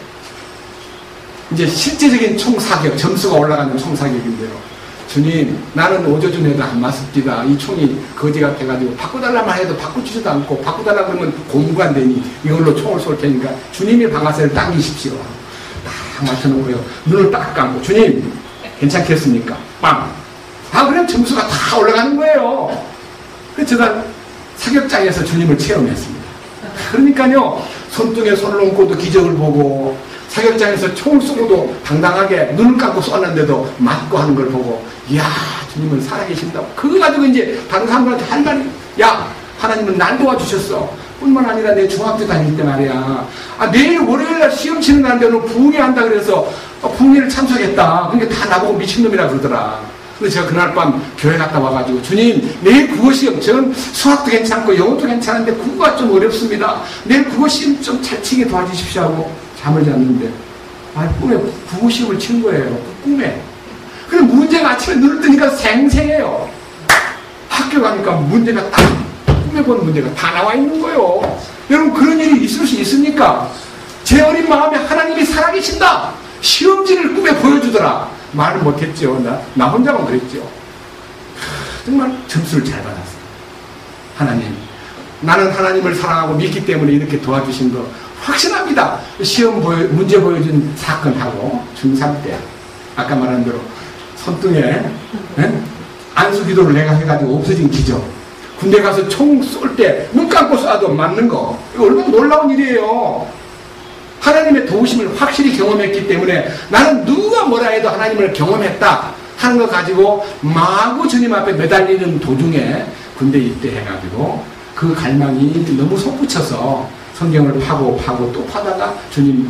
실제적인 총 사격, 점수가 올라가는 총 사격인데요. 주님, 나는 5조준에도 안 맞습니다. 이 총이 거지 같아가지고 바꿔달라만 해도 바꿔주지도 않고, 바꿔달라 그러면 공부가 안 되니 이걸로 총을 쏠 테니까 주님의 방아쇠를 당기십시오. 딱 맞춰놓고요. 눈을 딱 감고, 주님, 괜찮겠습니까? 빵! 그럼 점수가 다 올라가는 거예요. 그래서 제가 사격장에서 주님을 체험했습니다. 그러니까요, 손등에 손을 얹고도 기적을 보고, 사격장에서 총을 쏘고도 당당하게 눈을 감고 쏘았는데도 맞고 하는 걸 보고, 이야, 주님은 살아계신다고. 그거 가지고 이제 다른 사람들한테 할 말이, 야, 하나님은 날 도와주셨어. 뿐만 아니라 내 중학교 다닐 때 말이야. 내일 월요일날 시험 치는 날인데 너 부흥회 한다 그래서 부흥회를 참석했다. 그러니까 다 나보고 미친놈이라 그러더라. 근데 제가 그날 밤 교회 갔다 와가지고, 주님, 내일 국어 시험, 저는 수학도 괜찮고 영어도 괜찮은데 국어가 좀 어렵습니다. 내일 국어 시험 좀 잘 치게 도와주십시오 하고 잠을 잤는데, 꿈에 국어 시험을 친 거예요. 꿈에. 근데 문제가 아침에 눈을 뜨니까 생생해요. 학교 가니까 문제가 딱, 꿈에 본 문제가 다 나와 있는 거예요. 여러분, 그런 일이 있을 수 있습니까? 제 어린 마음에 하나님이 살아계신다. 시험지를 꿈에 보여주더라. 말을 못했죠. 나 혼자만 그랬죠. 정말 점수를 잘 받았어요. 하나님, 나는 하나님을 사랑하고 믿기 때문에 이렇게 도와주신 거 확신합니다. 시험 문제 보여준 사건하고 중3 때 아까 말한 대로 손등에 안수기도를 내가 해가지고 없어진 기적, 군대 가서 총 쏠 때 눈 감고 쏴도 맞는 거, 이거 얼마나 놀라운 일이에요. 하나님의 도우심을 확실히 경험했기 때문에 나는 누가 뭐라 해도 하나님을 경험했다 하는 거 가지고 마구 주님 앞에 매달리는 도중에 군대 입대해가지고 그 갈망이 너무 솟구쳐서 성경을 파고 또 파다가, 주님,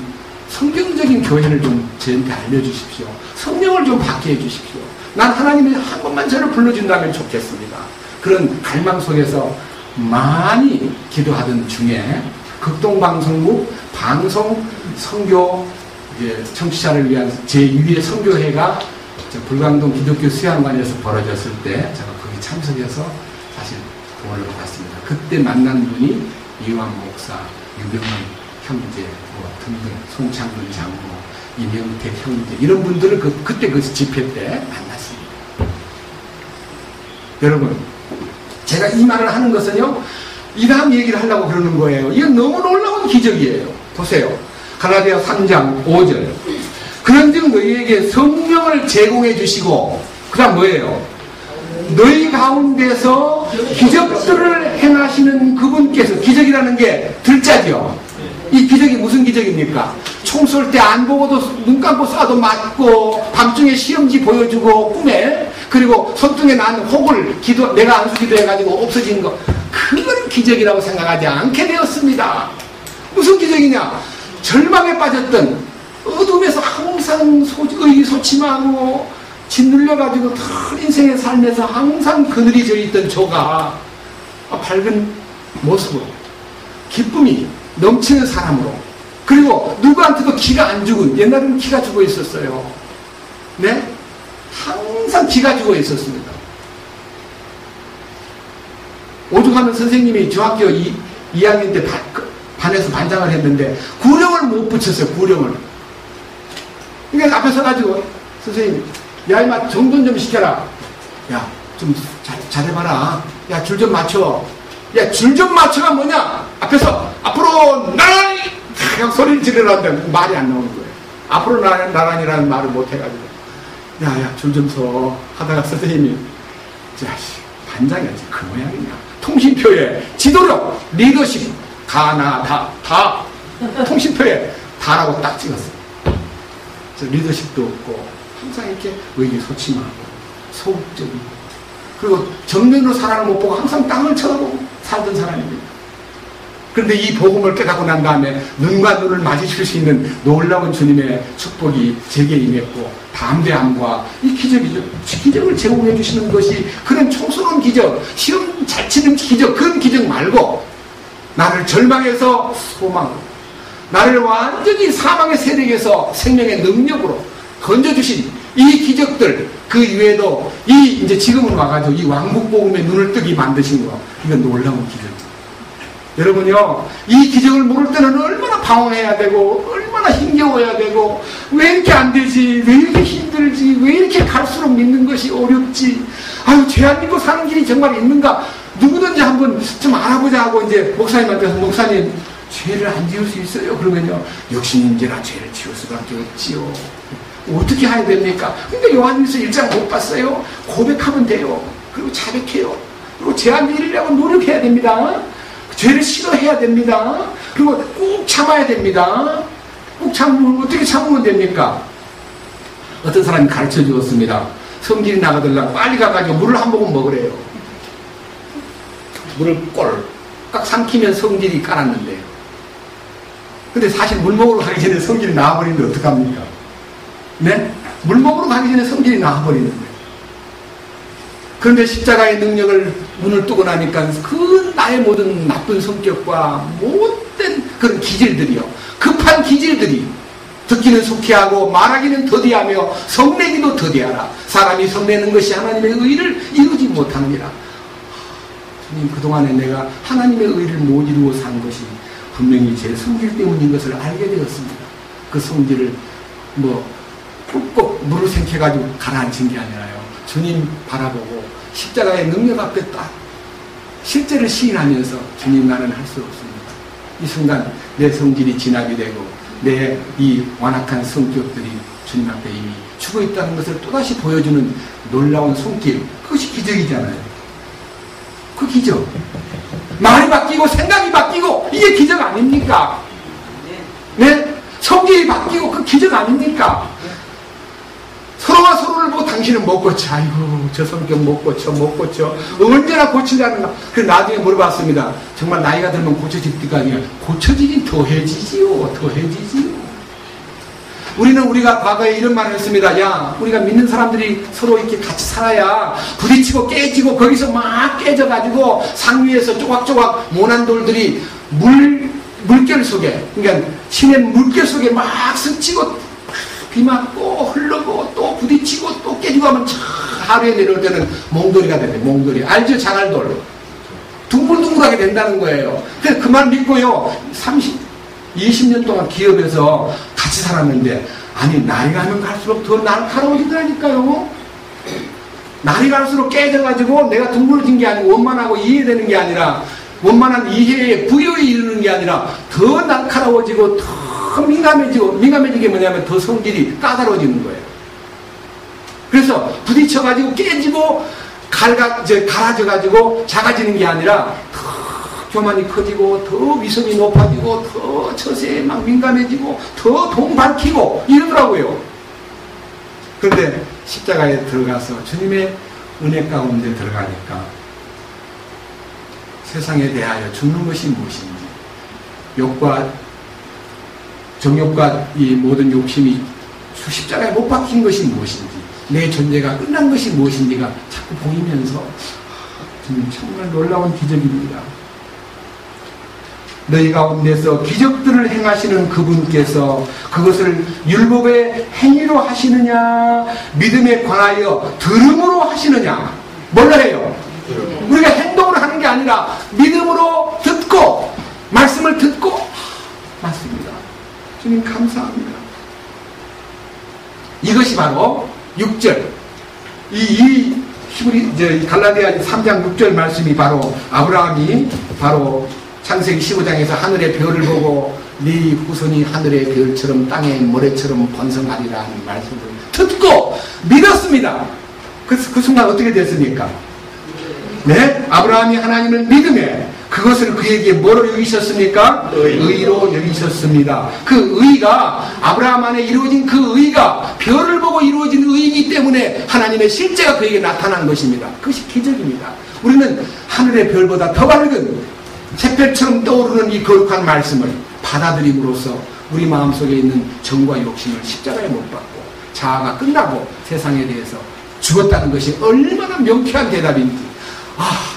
성경적인 교회를 좀 저한테 알려주십시오. 성령을 좀 받게 해주십시오. 난 하나님이 한 번만 저를 불러준다면 좋겠습니다. 그런 갈망 속에서 많이 기도하던 중에 극동방송국 방송 선교 청취자를 위한 제2회 선교회가 불광동 기독교 수양관에서 벌어졌을 때 제가 거기 참석해서 사실 도움을 받았습니다. 그때 만난 분이 이왕 목사, 유병헌 형제 등등, 송창근 장로, 이명택 형제, 이런 분들을 그때 그 집회 때 만났습니다. 여러분, 제가 이 말을 하는 것은요, 이 다음 얘기를 하려고 그러는 거예요. 이건 너무 놀라운 기적이에요. 보세요. 갈라디아 3장 5절. 그런즉 너희에게 성령을 제공해 주시고, 그 다음 뭐예요? 너희 가운데서 기적들을 행하시는 그분께서, 기적이라는 게 들자죠. 이 기적이 무슨 기적입니까? 총 쏠 때 안 보고도 눈 감고 쏴도 맞고, 밤중에 시험지 보여주고 꿈에, 그리고 손등에 난 혹을 내가 안수 기도해가지고 없어지는 거, 그건 기적이라고 생각하지 않게 되었습니다. 무슨 기적이냐? 절망에 빠졌던, 어둠에서 항상 의기소침하고 짓눌려가지고 인생의 삶에서 항상 그늘이 져있던 저가 밝은 모습으로, 기쁨이 넘치는 사람으로, 그리고 누구한테도 기가 안 죽은, 옛날에는 기가 죽어 있었어요. 네? 항상 기가 죽어 있었습니다. 오죽하면 선생님이 중학교 2학년 때 반에서 반장을 했는데 구령을 못 붙였어요. 구령을. 그러니까 앞에 서가지고 선생님, 야 이마 정돈 좀 시켜라. 야 좀 잘해봐라. 야 줄 좀 맞춰. 야 줄 좀 맞춰가 뭐냐? 앞에서 앞으로 나란히 그냥 소리를 지르라는데 말이 안 나오는 거예요. 앞으로 나란히라는 말을 못 해가지고 야야 줄 좀 서 하다가 선생님이 자식 반장이었지 그 모양이냐. 통신표에 지도력 리더십 다 통신표에 다라고 딱 찍었어요. 리더십도 없고 항상 이렇게 의기소침하고 소극적이고, 그리고 정면으로 사람을 못 보고 항상 땅을 쳐다보고 살던 사람입니다. 그런데 이 복음을 깨닫고 난 다음에 눈과 눈을 마주칠 수 있는 놀라운 주님의 축복이 제게 임했고, 담대함과 이 기적을 제공해 주시는 것이 그런 총스러운 기적, 시험 잘 치는 기적, 그런 기적 말고 나를 절망에서 소망으로, 나를 완전히 사망의 세력에서 생명의 능력으로 건져주신 이 기적들, 그 이외에도 이제 지금은 와가지고 이 왕국복음에 눈을 뜨게 만드신 거, 이건 놀라운 기적입니다. 여러분요, 이 기적을 모를 때는 얼마나 방황해야 되고, 얼마나 힘겨워야 되고, 왜 이렇게 안 되지, 왜 이렇게 힘들지, 왜 이렇게 갈수록 믿는 것이 어렵지, 아유, 죄 안 믿고 사는 길이 정말 있는가, 누구든지 한번 좀 알아보자 하고 이제 목사님한테, 목사님, 죄를 안 지을 수 있어요? 그러면요, 역신인지라 죄를 지을 수밖에 없지요. 어떻게 해야 됩니까? 근데 요한일서 1장 못 봤어요? 고백하면 돼요. 그리고 자백해요. 그리고 죄 안 지으려고 노력해야 됩니다. 죄를 싫어해야 됩니다. 그리고 꼭 참아야 됩니다. 꼭 참으면, 어떻게 참으면 됩니까? 어떤 사람이 가르쳐 주었습니다. 성질이 나가들라 빨리 가가지고 물을 한 모금 먹으래요. 물을 꼴깍 삼키면 성질이 깔았는데요. 근데 사실 물 먹으러 가기 전에 성질이 나와버리는데 어떡합니까? 네? 물 먹으러 가기 전에 성질이 나와버리는데. 그런데 십자가의 능력을 눈을 뜨고 나니까 그 나의 모든 나쁜 성격과 못된 그런 기질들이요, 급한 기질들이, 듣기는 속히하고 말하기는 더디하며 성내기도 더디하라. 사람이 성내는 것이 하나님의 의를 이루지 못합니다. 주님, 그동안에 내가 하나님의 의를 못 이루어 산 것이 분명히 제 성질 때문인 것을 알게 되었습니다. 그 성질을 꾹꾹 물을 생겨가지고 가라앉힌 게 아니라요, 주님 바라보고 십자가의 능력 앞에 딱 실제를 시인하면서, 주님, 나는 할 수 없습니다. 이 순간 내 성질이 진압이 되고 내 이 완악한 성격들이 주님 앞에 이미 죽어 있다는 것을 또다시 보여주는 놀라운 손길, 그것이 기적이잖아요. 그 기적, 말이 바뀌고 생각이 바뀌고, 이게 기적 아닙니까? 네? 성질이 바뀌고, 그 기적 아닙니까? 서로가 서로를 보고 당신은 못 고쳐. 아이고, 저 성격 못 고쳐. 언제나 고치려는가. 그래서 나중에 물어봤습니다. 정말 나이가 들면 고쳐질 때가 아니라 고쳐지긴 더해지지요. 우리가 과거에 이런 말을 했습니다. 야, 우리가 믿는 사람들이 서로 이렇게 같이 살아야 부딪히고 깨지고, 거기서 막 깨져가지고 상 위에서 조각조각 모난 돌들이 물결 속에, 그러니까 신의 물결 속에 막 스치고 비 맞고 흐르고 또 부딪히고 또 깨지고 하면 하루에 내려올 때는 몽돌이가 되네. 몽돌이. 알죠? 장알돌. 둥글둥글하게 된다는 거예요. 그래서 그 말 믿고요, 20년 동안 기업에서 같이 살았는데, 아니, 나이가 하면 갈수록 더 날카로워지더라니까요. 날이 갈수록 깨져가지고 내가 둥글어진 게 아니고 원만하고 이해되는 게 아니라, 원만한 이해에 부여에 이르는 게 아니라 더 날카로워지고 더 민감해지게 뭐냐면 더 성질이 까다로워지는 거예요. 그래서 부딪혀가지고 깨지고 갈라져가지고 작아지는 게 아니라 더 교만이 커지고 더 위선이 높아지고 더 처세에 막 민감해지고 더 돈 밝히고 이러더라고요. 그런데 십자가에 들어가서 주님의 은혜 가운데 들어가니까 세상에 대하여 죽는 것이 무엇인지, 욕과 정욕과 이 모든 욕심이 십자가에 못 박힌 것이 무엇인지, 내 존재가 끝난 것이 무엇인지가 자꾸 보이면서 정말 놀라운 기적입니다. 너희 가운데서 기적들을 행하시는 그분께서 그것을 율법의 행위로 하시느냐, 믿음에 관하여 들음으로 하시느냐. 뭘로 해요? 우리가 행동으로 하는 게 아니라 믿음으로 듣고, 말씀을 듣고. 맞습니다. 주님 감사합니다. 이것이 바로 6절. 갈라디아 3장 6절 말씀이 바로 아브라함이 바로 창세기 15장에서 하늘의 별을 보고 네 후손이 하늘의 별처럼 땅의 모래처럼 번성하리라 하는 말씀을 듣고 믿었습니다. 그 순간 어떻게 됐습니까? 네? 아브라함이 하나님을 믿음에 그것을 그에게 뭐로 여기셨습니까? 의로 여기셨습니다. 그 의가 아브라함 안에 이루어진 그 의가 별을 보고 이루어진 의이기 때문에 하나님의 실제가 그에게 나타난 것입니다. 그것이 기적입니다. 우리는 하늘의 별보다 더 밝은 샛별처럼 떠오르는 이 거룩한 말씀을 받아들임으로써 우리 마음속에 있는 정과 욕심을 십자가에 못 박고 자아가 끝나고 세상에 대해서 죽었다는 것이 얼마나 명쾌한 대답인지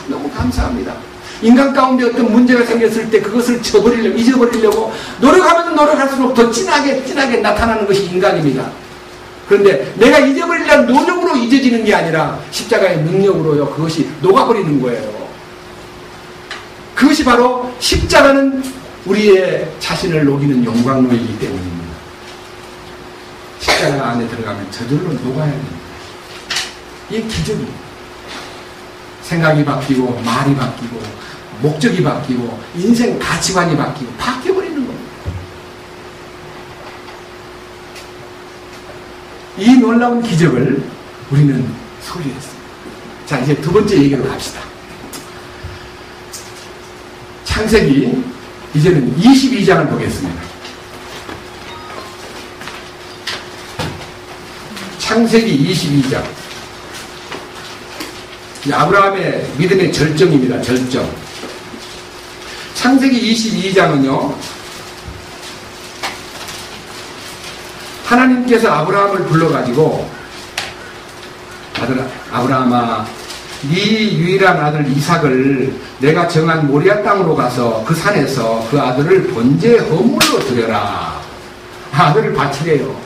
너무 감사합니다. 인간 가운데 어떤 문제가 생겼을 때 그것을 잊어버리려고 노력하면 노력할수록 더 진하게 나타나는 것이 인간입니다. 그런데 내가 잊어버리려는 노력으로 잊어지는 게 아니라 십자가의 능력으로요, 그것이 녹아버리는 거예요. 그것이 바로 십자가는 우리의 자신을 녹이는 용광로이기 때문입니다. 십자가 안에 들어가면 저절로 녹아야 됩니다. 이게 기적입니다. 생각이 바뀌고 말이 바뀌고 목적이 바뀌고 인생 가치관이 바뀌어버리는 겁니다. 이 놀라운 기적을 우리는 소유했습니다. 자, 이제 두 번째 얘기로 갑시다. 창세기 이제는 22장을 보겠습니다. 창세기 22장. 아브라함의 믿음의 절정입니다. 절정. 창세기 22장은요, 하나님께서 아브라함을 불러가지고 아브라함아, 네 유일한 아들 이삭을 내가 정한 모리아 땅으로 가서 그 산에서 그 아들을 번제 허물로 드려라. 아들을 바치래요.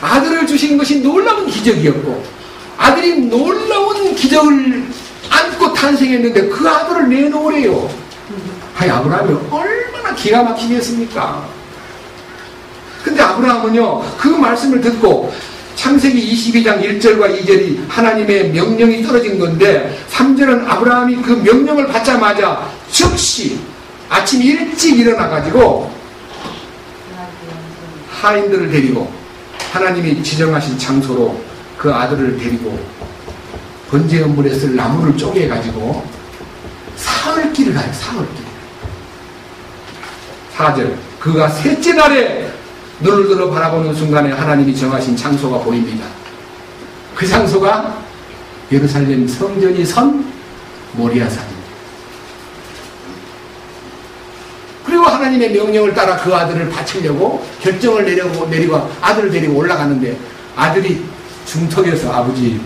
아들을 주신 것이 놀라운 기적이었고, 아들이 놀라운 기적을 안고 탄생했는데 그 아들을 내놓으래요. 아브라함이 얼마나 기가 막히겠습니까? 근데 아브라함은요, 그 말씀을 듣고 창세기 22장 1절과 2절이 하나님의 명령이 떨어진 건데, 3절은 아브라함이 그 명령을 받자마자 즉시 아침 일찍 일어나가지고 하인들을 데리고 하나님이 지정하신 장소로 그 아들을 데리고 번제 헌물에 쓸 나무를 쪼개가지고 사흘길을 가요. 사흘길. 4절, 그가 셋째 날에 눈을 들어 바라보는 순간에 하나님이 정하신 장소가 보입니다. 그 장소가 예루살렘 성전이 선 모리아산입니다. 그리고 하나님의 명령을 따라 그 아들을 바치려고 결정을 내리고 아들을 데리고 올라가는데, 아들이 중턱에서 아버지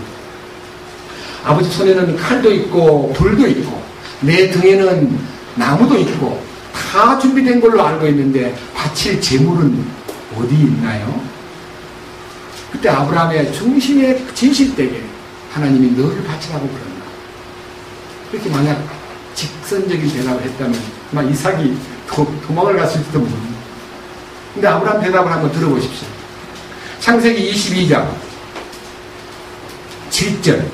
손에는 칼도 있고 불도 있고 내 등에는 나무도 있고 다 준비된 걸로 알고 있는데 바칠 재물은 어디 있나요? 그때 아브라함의 중심의 진실되게 하나님이 너를 바치라고 그런다. 그렇게 만약 직선적인 대답을 했다면 아마 이삭이 도망을 갔을지도 모릅니다. 근데 아브라함 대답을 한번 들어보십시오. 창세기 22장 7절,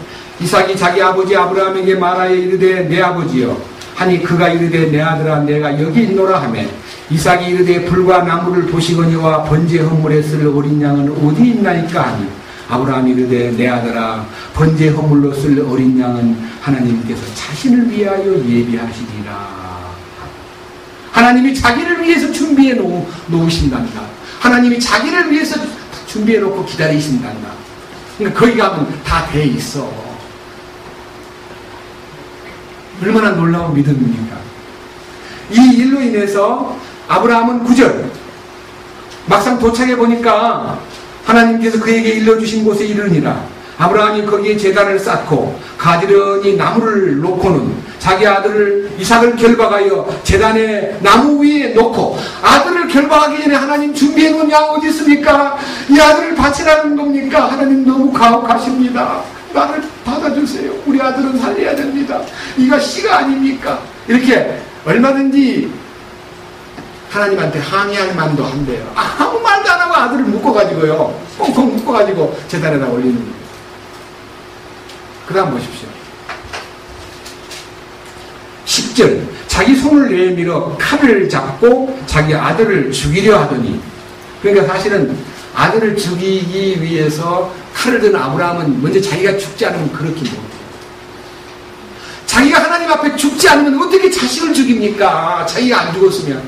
이삭이 자기 아버지 아브라함에게 말하여 이르되 내 아버지여 하니 그가 이르되 내 아들아 내가 여기 있노라 하매, 이삭이 이르되 불과 나무를 보시거니와 번제 헌물에 쓸 어린 양은 어디 있나이까 하니, 아브라함이 이르되 내 아들아 번제 허물로 쓸 어린 양은 하나님께서 자신을 위하여 예비하시리라. 하나님이 자기를 위해서 준비해 놓으신단다. 하나님이 자기를 위해서 준비해 놓고 기다리신단다. 그러니까 거기 가면 다 돼 있어. 얼마나 놀라운 믿음입니까? 이 일로 인해서 아브라함은 9절 막상 도착해 보니까 하나님께서 그에게 일러주신 곳에 이르니라. 아브라함이 거기에 제단을 쌓고 가지런히 나무를 놓고는 자기 아들을 이삭을 결박하여 제단의 나무 위에 놓고, 아들을 결박하기 전에 하나님 준비해 놓은 양 어디 있습니까? 이 아들을 바치라는 겁니까? 하나님 너무 가혹하십니다. 나를 받아주세요. 우리 아들은 살려야 됩니다. 이가 씨가 아닙니까? 이렇게 얼마든지 하나님한테 항의할 만도 한데요. 아무 말도 안 하고 아들을 묶어가지고요. 꽁꽁 묶어가지고 제단에다 올리는 거예요. 그 다음 보십시오. 10절 자기 손을 내밀어 칼을 잡고 자기 아들을 죽이려 하더니, 그러니까 사실은 아들을 죽이기 위해서 칼을 든 아브라함은 먼저 자기가 죽지 않으면 그렇게 못해요. 자기가 하나님 앞에 죽지 않으면 어떻게 자식을 죽입니까? 자기가 안 죽었으면.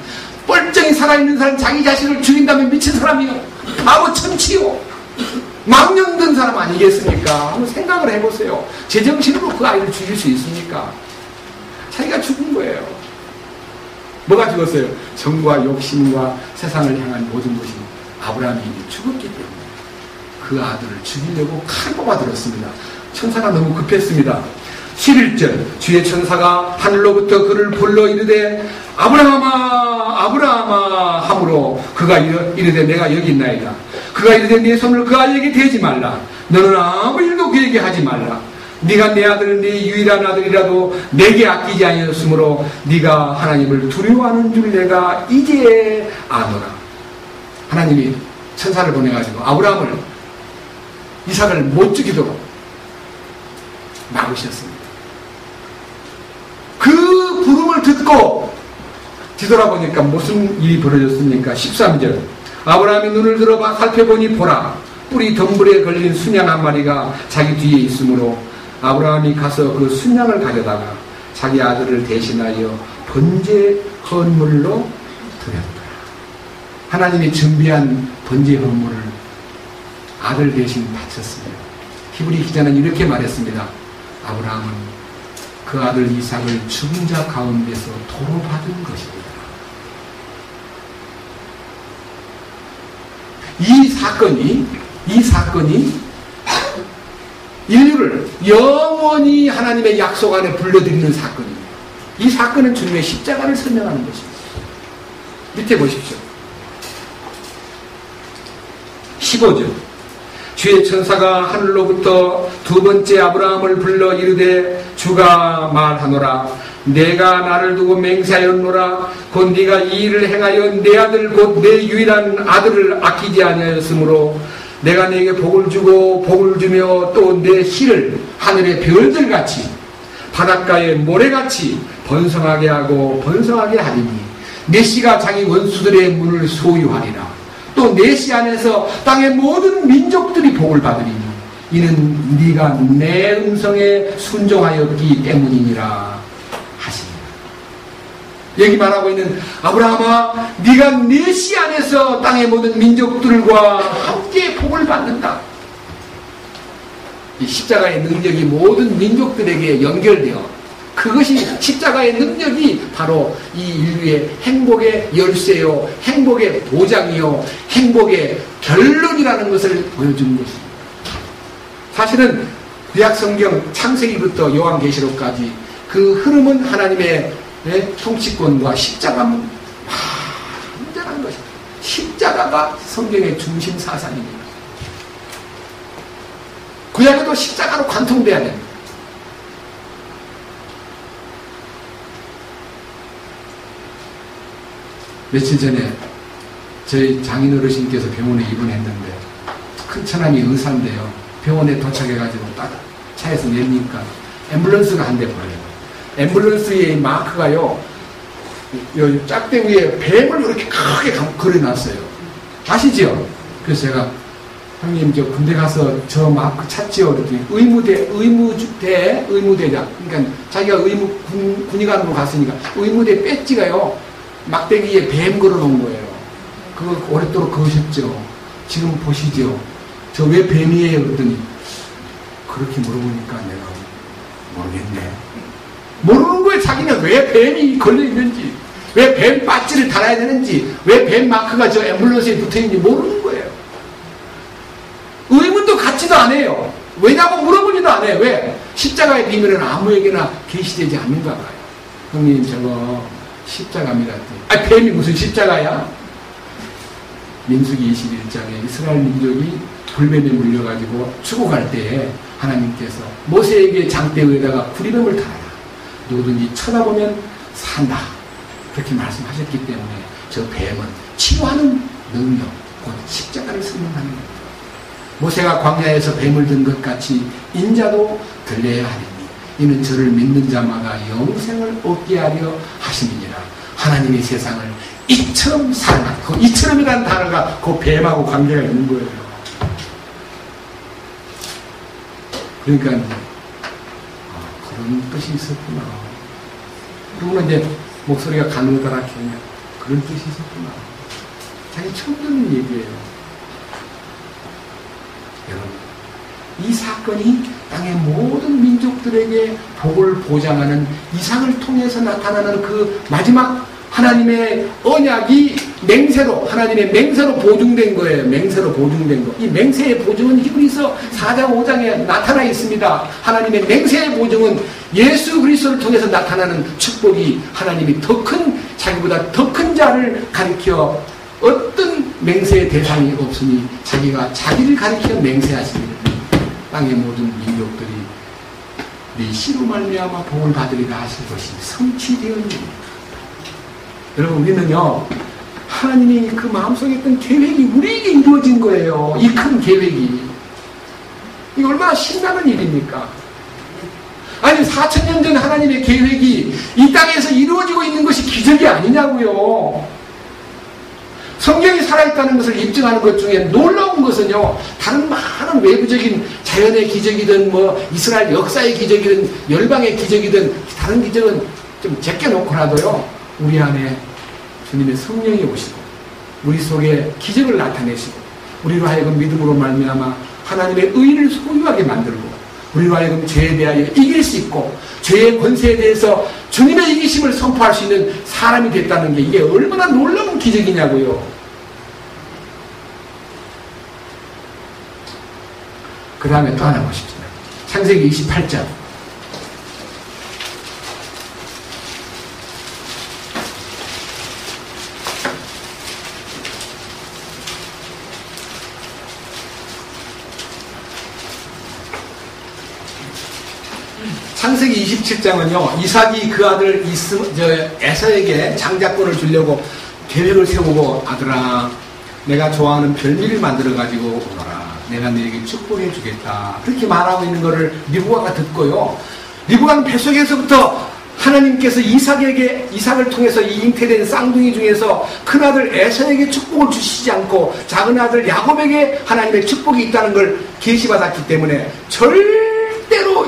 뻘쩡히 살아있는 사람 자기 자식을 죽인다면 미친 사람이요. 바보 천치요. 망령된 사람 아니겠습니까? 한번 생각을 해보세요. 제정신으로 그 아이를 죽일 수 있습니까? 자기가 죽은 거예요. 뭐가 죽었어요? 정과 욕심과 세상을 향한 모든 것이 아브라함이 이미 죽었기 때문에 그 아들을 죽이려고 칼 뽑아들었습니다. 천사가 너무 급했습니다. 11절 주의 천사가 하늘로부터 그를 불러 이르되 아브라함아 아브라함아 하므로 그가 이르되 내가 여기 있나이다. 그가 이르되 네 손을 그 아이에게 대지 말라. 너는 아무 일도 그에게 하지 말라. 네가 내 아들은 네 유일한 아들이라도 내게 아끼지 아니었으므로 네가 하나님을 두려워하는 줄 내가 이제 아노라. 하나님이 천사를 보내가지고 아브라함을 이삭을 못 죽이도록 막으셨습니다. 그 부름을 듣고 뒤돌아보니까 무슨 일이 벌어졌습니까? 13절 아브라함이 눈을 들어 살펴보니 보라 뿔이 덤불에 걸린 순양 한 마리가 자기 뒤에 있으므로 아브라함이 가서 그 순양을 가져다가 자기 아들을 대신하여 번제 헌물로 드렸더라. 하나님이 준비한 번제 헌물을 아들 대신 바쳤습니다. 히브리 기자는 이렇게 말했습니다. 아브라함은 그 아들 이삭을 죽은 자 가운데서 도로 받은 것입니다. 이 사건이 인류를 영원히 하나님의 약속 안에 불러들이는 사건입니다. 이 사건은 주님의 십자가를 설명하는 것입니다. 밑에 보십시오. 15절 주의 천사가 하늘로부터 두 번째 아브라함을 불러 이르되 주가 말하노라 내가 나를 두고 맹세하였노라 곧 네가 이 일을 행하여 내 아들 곧 내 유일한 아들을 아끼지 아니하였으므로 내가 네게 복을 주고 복을 주며 또 내 씨를 하늘의 별들같이 바닷가의 모래같이 번성하게 하고 번성하게 하리니 내 씨가 자기 원수들의 문을 소유하리라. 또 내 씨 안에서 땅의 모든 민족들이 복을 받으리니 이는 네가 내 음성에 순종하였기 때문이니라 하십니다. 여기 말하고 있는 아브라함아 네가 내 씨 안에서 땅의 모든 민족들과 함께 복을 받는다. 이 십자가의 능력이 모든 민족들에게 연결되어 그것이 십자가의 능력이 바로 이 인류의 행복의 열쇠요 행복의 보장이요 행복의 결론이라는 것을 보여주는 것입니다. 사실은 구약성경 창세기부터 요한계시록까지 그 흐름은 하나님의 통치권과 십자가는 완전한 것입니다. 십자가가 성경의 중심 사상입니다. 구약에도 십자가로 관통돼야 됩니다. 며칠 전에 저희 장인 어르신께서 병원에 입원했는데 큰 처남이 의사인데요. 병원에 도착해가지고 딱 차에서 내리니까 앰뷸런스가 한 대 보여요. 앰뷸런스의 마크가요. 요 짝대 위에 뱀을 이렇게 크게 그려놨어요. 아시죠? 그래서 제가 형님 저 군대 가서 저 마크 찾지요. 그랬더니 의무대장. 그러니까 자기가 군의관으로 갔으니까 의무대 배지가요. 막대기에 뱀 걸어놓은 거예요. 그거 오랫도록 그으셨죠. 지금 보시죠. 저 왜 뱀이에요? 그랬더니 그렇게 물어보니까 내가 모르겠네. 모르는 거예요. 자기는 왜 뱀이 걸려있는지, 왜 뱀 배지를 달아야 되는지, 왜 뱀 마크가 저 앰뷸런스에 붙어있는지 모르는 거예요. 의문도 갖지도 않아요. 왜냐고 물어보지도 않아요. 왜? 십자가의 비밀은 아무에게나 계시되지 않는가 봐요. 형님 저거 십자가입니다. 아, 뱀이 무슨 십자가야? 민수기 21장에 이스라엘 민족이 불뱀에 물려가지고 죽어갈 때에 하나님께서 모세에게 장대 위에다가 구리뱀을 달아라. 누구든지 쳐다보면 산다. 그렇게 말씀하셨기 때문에 저 뱀은 치료하는 능력, 곧 십자가를 설명하는 겁니다. 모세가 광야에서 뱀을 든 것 같이 인자도 들려야 하리니 이는 저를 믿는 자마다 영생을 얻게 하려 하심이니라. 하나님이 세상을 이처럼 사랑하고, 그 이처럼이라는 단어가 그 뱀하고 관계가 있는 거예요. 그러니까 그런 뜻이 있었구나. 그러면 이제 목소리가 가늘다랗게 그런 뜻이 있었구나. 자기 처음 듣는 얘기예요. 여러분, 이 사건이 땅의 모든 민족들에게 복을 보장하는 이상을 통해서 나타나는 그 마지막 하나님의 언약이 맹세로, 하나님의 맹세로 보증된 거예요. 맹세로 보증된 거. 이 맹세의 보증은 히브리서 4장 5장에 나타나 있습니다. 하나님의 맹세의 보증은 예수 그리스도를 통해서 나타나는 축복이 하나님이 더 큰, 자기보다 더 큰 자를 가리켜 어떤 맹세의 대상이 없으니 자기가 자기를 가리켜 맹세하시기를 땅의 모든 민족들이 네 씨로 말미암아 복을 받으리라 하신 것이 성취되었느니라. 여러분, 우리는요, 하나님이 그 마음속에 있던 계획이 우리에게 이루어진 거예요. 이 큰 계획이. 이게 얼마나 신나는 일입니까? 아니, 4000년 전 하나님의 계획이 이 땅에서 이루어지고 있는 것이 기적이 아니냐고요. 성경이 살아있다는 것을 입증하는 것 중에 놀라운 것은요, 다른 많은 외부적인 자연의 기적이든 뭐 이스라엘 역사의 기적이든 열방의 기적이든 다른 기적은 좀 제껴놓고라도요, 우리 안에 주님의 성령이 오시고 우리 속에 기적을 나타내시고 우리로 하여금 믿음으로 말미암아 하나님의 의를 소유하게 만들고 우리로 하여금 죄에 대하여 이길 수 있고 죄의 권세에 대해서 주님의 이기심을 선포할 수 있는 사람이 됐다는 게 이게 얼마나 놀라운 기적이냐고요. 그 다음에 또 하나 보십시오. 창세기 28장. 창세기 27장은요, 이삭이 그 아들 에서에게 장자권을 주려고 계획을 세우고, 아들아, 내가 좋아하는 별미를 만들어가지고 오너라. 내가 너에게 축복해 주겠다. 그렇게 말하고 있는 것을 리브가가 듣고요. 리브가는 뱃속에서부터 하나님께서 이삭을 통해서 이 잉태된 쌍둥이 중에서 큰아들 에서에게 축복을 주시지 않고 작은 아들 야곱에게 하나님의 축복이 있다는 걸 계시받았기 때문에 절대로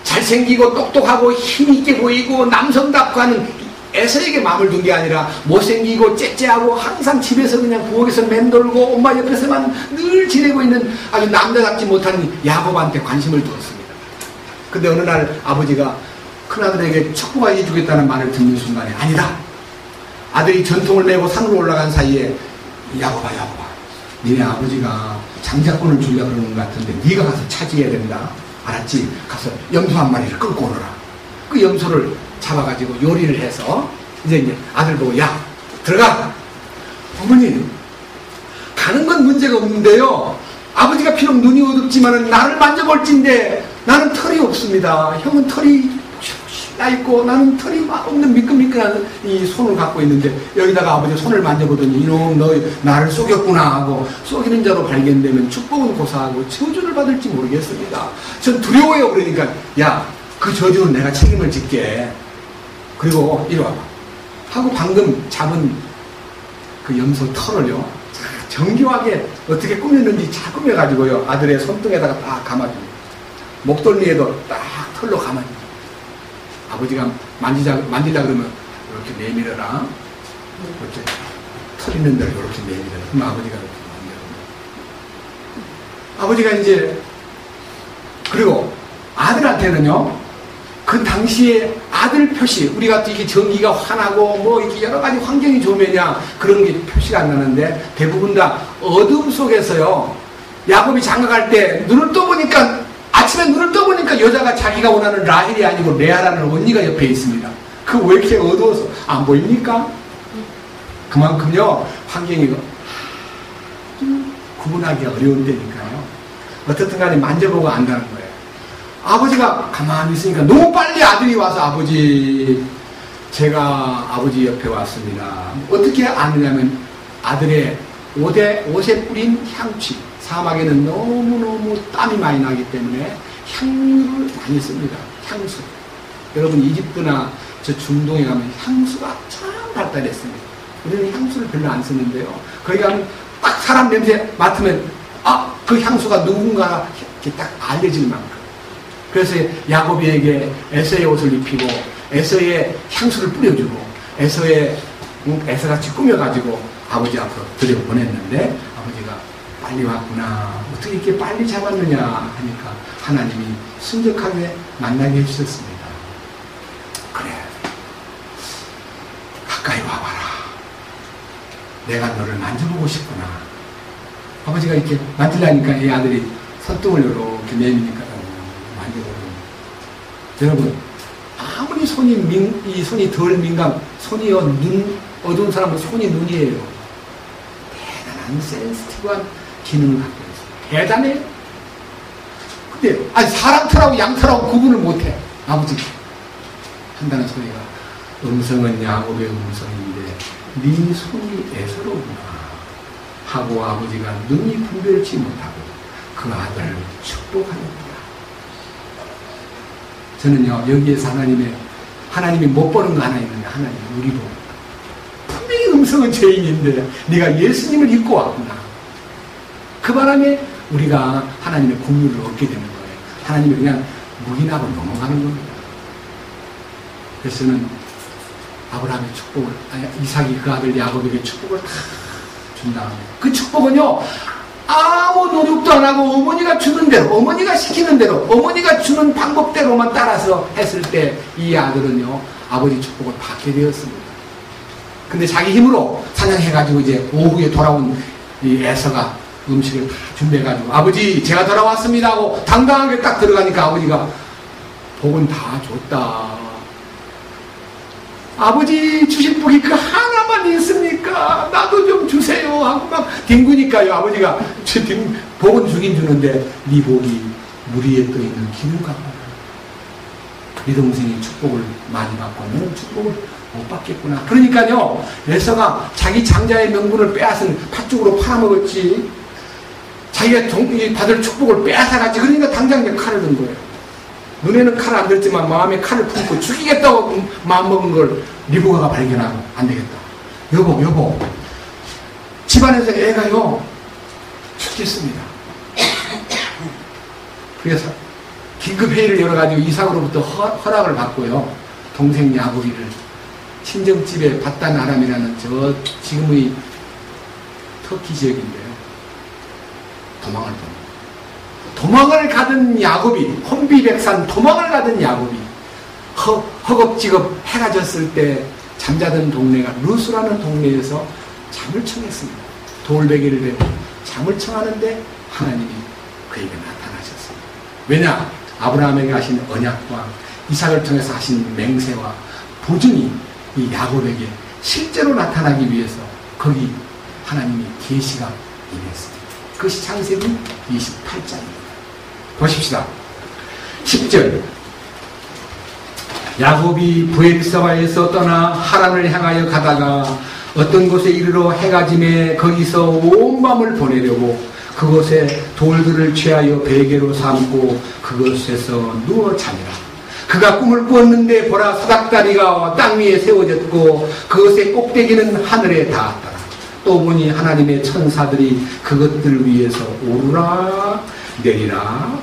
잘생기고 똑똑하고 힘있게 보이고 남성답고 하는 에서에게 마음을 둔 게 아니라 못생기고 째째하고 항상 집에서 그냥 부엌에서 맴돌고 엄마 옆에서만 늘 지내고 있는 아주 남자답지 못한 야곱한테 관심을 두었습니다. 근데 어느 날 아버지가 큰아들에게 축복해 주겠다는 말을 듣는 순간에 아니다. 아들이 전통을 메고 산으로 올라간 사이에 야곱아 니네 아버지가 장자권을 주려고 그러는 것 같은데 네가 가서 차지해야 된다. 알았지? 가서 염소 한 마리를 끌고 오너라. 그 염소를 잡아가지고 요리를 해서 이제 아들 보고 야 들어가. 어머니 가는 건 문제가 없는데요. 아버지가 비록 눈이 어둡지만은 나를 만져볼진데 나는 털이 없습니다. 형은 털이 나 있고 나는 털이 없는 미끈미끈한 이 손을 갖고 있는데 여기다가 아버지 손을 만져보더니 이놈 너 나를 속였구나 하고 속이는 자로 발견되면 축복은 고사하고 저주를 받을지 모르겠습니다. 전 두려워요. 그러니까 야 그 저주는 내가 책임을 질게. 그리고 이리 와봐 하고 방금 잡은 그 염소 털을요 정교하게 어떻게 꾸몄는지 잘 꾸며가지고요. 아들의 손등에다가 딱 감아주고, 목덜미에도 딱 털로 감아주고, 아버지가 만지려 그러면 이렇게 내밀어라. 이렇게 털 있는 데를 이렇게 내밀어라. 그럼 아버지가 이렇게 만들어. 아버지가 이제, 그리고 아들한테는요, 그 당시에 아들 표시, 우리가 이렇게 전기가 환하고 뭐 이렇게 여러 가지 환경이 좋으면야 그런 게 표시가 안 나는데 대부분 다 어둠 속에서요. 야곱이 장가갈 때 눈을 떠보니까, 아침에 눈을 떠보니까 여자가 자기가 원하는 라헬이 아니고 레아라는 언니가 옆에 있습니다. 그 왜 이렇게 어두워서 안 보입니까? 그만큼요 환경이 구분하기가 어려운 데니까요. 어떻든 간에 만져보고 안다는 거예요. 아버지가 가만히 있으니까 너무 빨리 아들이 와서 아버지, 제가 아버지 옆에 왔습니다. 어떻게 아느냐면 아들의 옷에 뿌린 향취, 사막에는 너무너무 땀이 많이 나기 때문에 향유를 많이 씁니다. 향수. 여러분 이집트나 저 중동에 가면 향수가 참 발달했습니다. 우리는 향수를 별로 안 쓰는데요. 거기 가면 딱 사람 냄새 맡으면 그 향수가 누군가 이렇게 딱 알려질 만큼. 그래서 야곱에게 에서의 옷을 입히고 에서의 향수를 뿌려주고 에서같이 꾸며가지고 아버지 앞으로 들여보냈는데 아버지가 빨리 왔구나. 어떻게 이렇게 빨리 잡았느냐 하니까 하나님이 순적하게 만나게 해주셨습니다. 그래, 가까이 와봐라. 내가 너를 만져보고 싶구나. 아버지가 이렇게 만지려니까 이 아들이 손등을 이렇게 내미니까 여러분, 아무리 이 손이 덜 민감, 손이요, 어두운 사람은 손이 눈이에요. 대단한 센스티브한 기능을 갖고 있어요. 대단해요. 근데, 사람 털하고 양 털하고 구분을 못해. 아버지가. 한다는 소리가, 음성은 야곱의 음성인데, 네 손이 에서로구나. 하고 아버지가 눈이 분별치 못하고 그 아들을 축복하였다. 저는요, 여기에서 하나님이 못 보는 거 하나 있는데, 하나님, 우리 보고. 분명히 음성은 죄인인데, 네가 예수님을 입고 왔구나. 그 바람에 우리가 하나님의 국류를 얻게 되는 거예요. 하나님이 그냥 묵인하고 넘어가는 겁니다. 그래서 저는 아브라함의 축복을, 이삭이 그 아들 야곱에게 축복을 다 준 다음에, 그 축복은요, 아무 노력도 안 하고 어머니가 주는 대로, 어머니가 시키는 대로, 어머니가 주는 방법대로만 따라서 했을 때 이 아들은요, 아버지 축복을 받게 되었습니다. 근데 자기 힘으로 사냥해가지고 이제 오후에 돌아온 이 에서가 음식을 다 준비해가지고 아버지 제가 돌아왔습니다 하고 당당하게 딱 들어가니까 아버지가 복은 다 줬다. 아버지 주실 복이 그 하나만 있습니까? 나도 좀 주세요 하고 막 뒹구니까요. 아버지가 복은 주긴 주는데 네 복이 물 위에 떠있는 기름 같구나. 네 동생이 축복을 많이 받고 너는 축복을 못 받겠구나. 그러니까요. 에서가 자기 장자의 명분을 빼앗은 팥죽으로 팔아먹었지. 자기가 받을 축복을 빼앗아갔지. 그러니까 당장 칼을 든 거예요. 눈에는 칼을 안 들지만 마음에 칼을 품고 죽이겠다고 마음먹은 걸 리브가가 발견하고 안 되겠다. 여보 집안에서 애가요 죽겠습니다. 그래서 긴급회의를 열어가지고 이삭으로부터 허락을 받고요. 동생 야곱이를 친정집에 바단 아람이라는 저 지금의 터키 지역인데요. 도망을 가던 야곱이, 혼비백산 도망을 가던 야곱이 허겁지겁 해가 졌을 때 잠자던 동네가 루스라는 동네에서 잠을 청했습니다. 돌베개를 대고 잠을 청하는데 하나님이 그에게 나타나셨습니다. 왜냐? 아브라함에게 하신 언약과 이삭을 통해서 하신 맹세와 보증이 이 야곱에게 실제로 나타나기 위해서 거기 하나님이 계시가 임했습니다. 그것이 창세기 28장입니다. 보십시다. 10절 야곱이 브엘사바에서 떠나 하란을 향하여 가다가 어떤 곳에 이르러 해가 지매 거기서 온 밤을 보내려고 그곳에 돌들을 취하여 베개로 삼고 그곳에서 누워 잠이라. 그가 꿈을 꾸었는데 보라 사닥다리가 땅 위에 세워졌고 그것의 꼭대기는 하늘에 닿았더라. 또 보니 하나님의 천사들이 그것들을 위해서 오르락 내리락 하더라.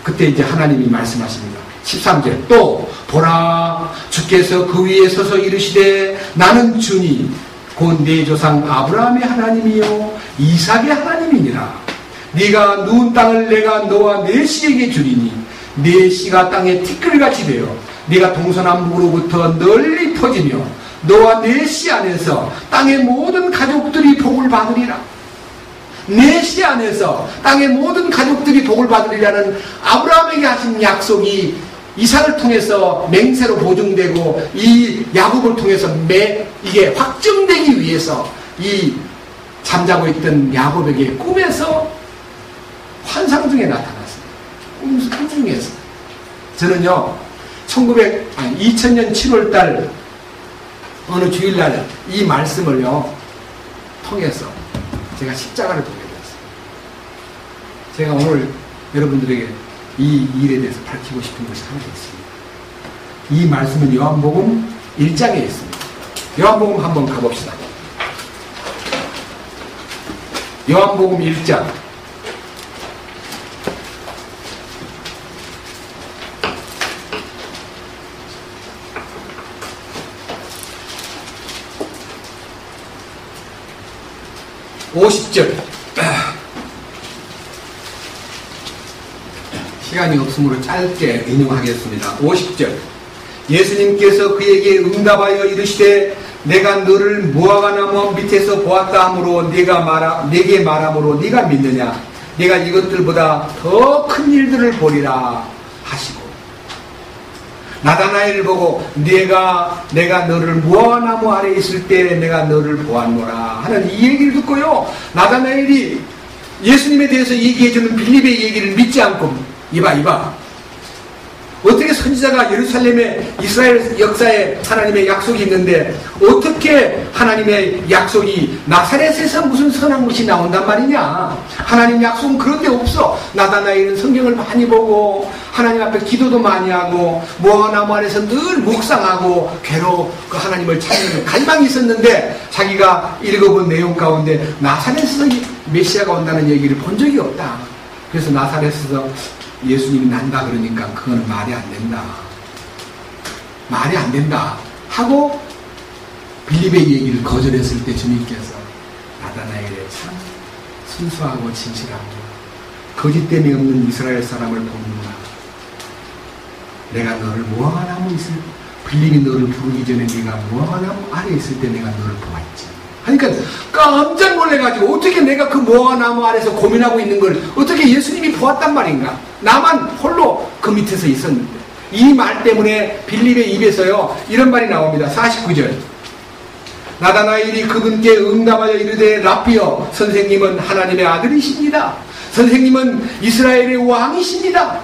그때 이제 하나님이 말씀하십니다. 13절 또 보라 주께서 그 위에 서서 이르시되 나는 주니 곧 네 조상 아브라함의 하나님이요 이삭의 하나님이니라. 네가 누운 땅을 내가 너와 네 씨에게 주리니 네 씨가 땅에 티끌같이 되어 네가 동서남북으로부터 널리 퍼지며 너와 네 씨 안에서 땅의 모든 가족들이 복을 받으리라. 네 씨 안에서 땅의 모든 가족들이 복을 받으리라는 아브라함에게 하신 약속이 이삭을 통해서 맹세로 보증되고 이 야곱을 통해서 이게 확정되기 위해서 이 잠자고 있던 야곱에게 꿈에서 환상 중에 나타났습니다. 꿈 중에서. 저는요 2000년 7월달 어느 주일날 이 말씀을요 통해서 제가 십자가를 보게 되었습니다. 제가 오늘 여러분들에게 이 일에 대해서 밝히고 싶은 것이 하나 있습니다. 이 말씀은 요한복음 1장에 있습니다. 요한복음 한번 가봅시다. 요한복음 1장 50절. 시간이 없으므로 짧게 인용하겠습니다. 50절. 예수님께서 그에게 응답하여 이르시되 내가 너를 무화과나무 밑에서 보았다 하므로 내게 말하므로 네가 믿느냐? 내가 이것들보다 더 큰 일들을 보리라 하시고 나다나엘을 보고 내가 너를 무화과나무 아래 있을 때 내가 너를 보았노라 하는 이 얘기를 듣고요. 나다나엘이 예수님에 대해서 얘기해주는 빌립의 얘기를 믿지 않고 이봐 어떻게 선지자가 예루살렘에 이스라엘 역사에 하나님의 약속이 있는데 어떻게 하나님의 약속이 나사렛에서 무슨 선한 것이 나온단 말이냐. 하나님 약속은 그런 데 없어. 나다나엘은 성경을 많이 보고 하나님 앞에 기도도 많이 하고 무화과나무 아래서 늘 묵상하고 괴로 그 하나님을 찾는 갈망이 있었는데 자기가 읽어본 내용 가운데 나사렛에서 메시아가 온다는 얘기를 본 적이 없다. 그래서 나사렛에서 예수님이 난다 그러니까 그건 말이 안 된다 하고 빌립의 얘기를 거절했을 때 주님께서 나다나엘의 참 순수하고 진실하고 거짓됨이 없는 이스라엘 사람을 보는구나. 내가 너를 무화과나무 빌립이 너를 부르기 전에 네가 무화과나무 아래 있을 때 내가 너를 보았지. 그러니까 깜짝 놀래가지고 어떻게 내가 그 무화과나무 아래서 고민하고 있는 걸 어떻게 예수님이 보았단 말인가. 나만 홀로 그 밑에서 있었는데. 이 말 때문에 빌립의 입에서요 이런 말이 나옵니다. 49절. 나다나엘이 그분께 응답하여 이르되 랍비여 선생님은 하나님의 아들이십니다. 선생님은 이스라엘의 왕이십니다.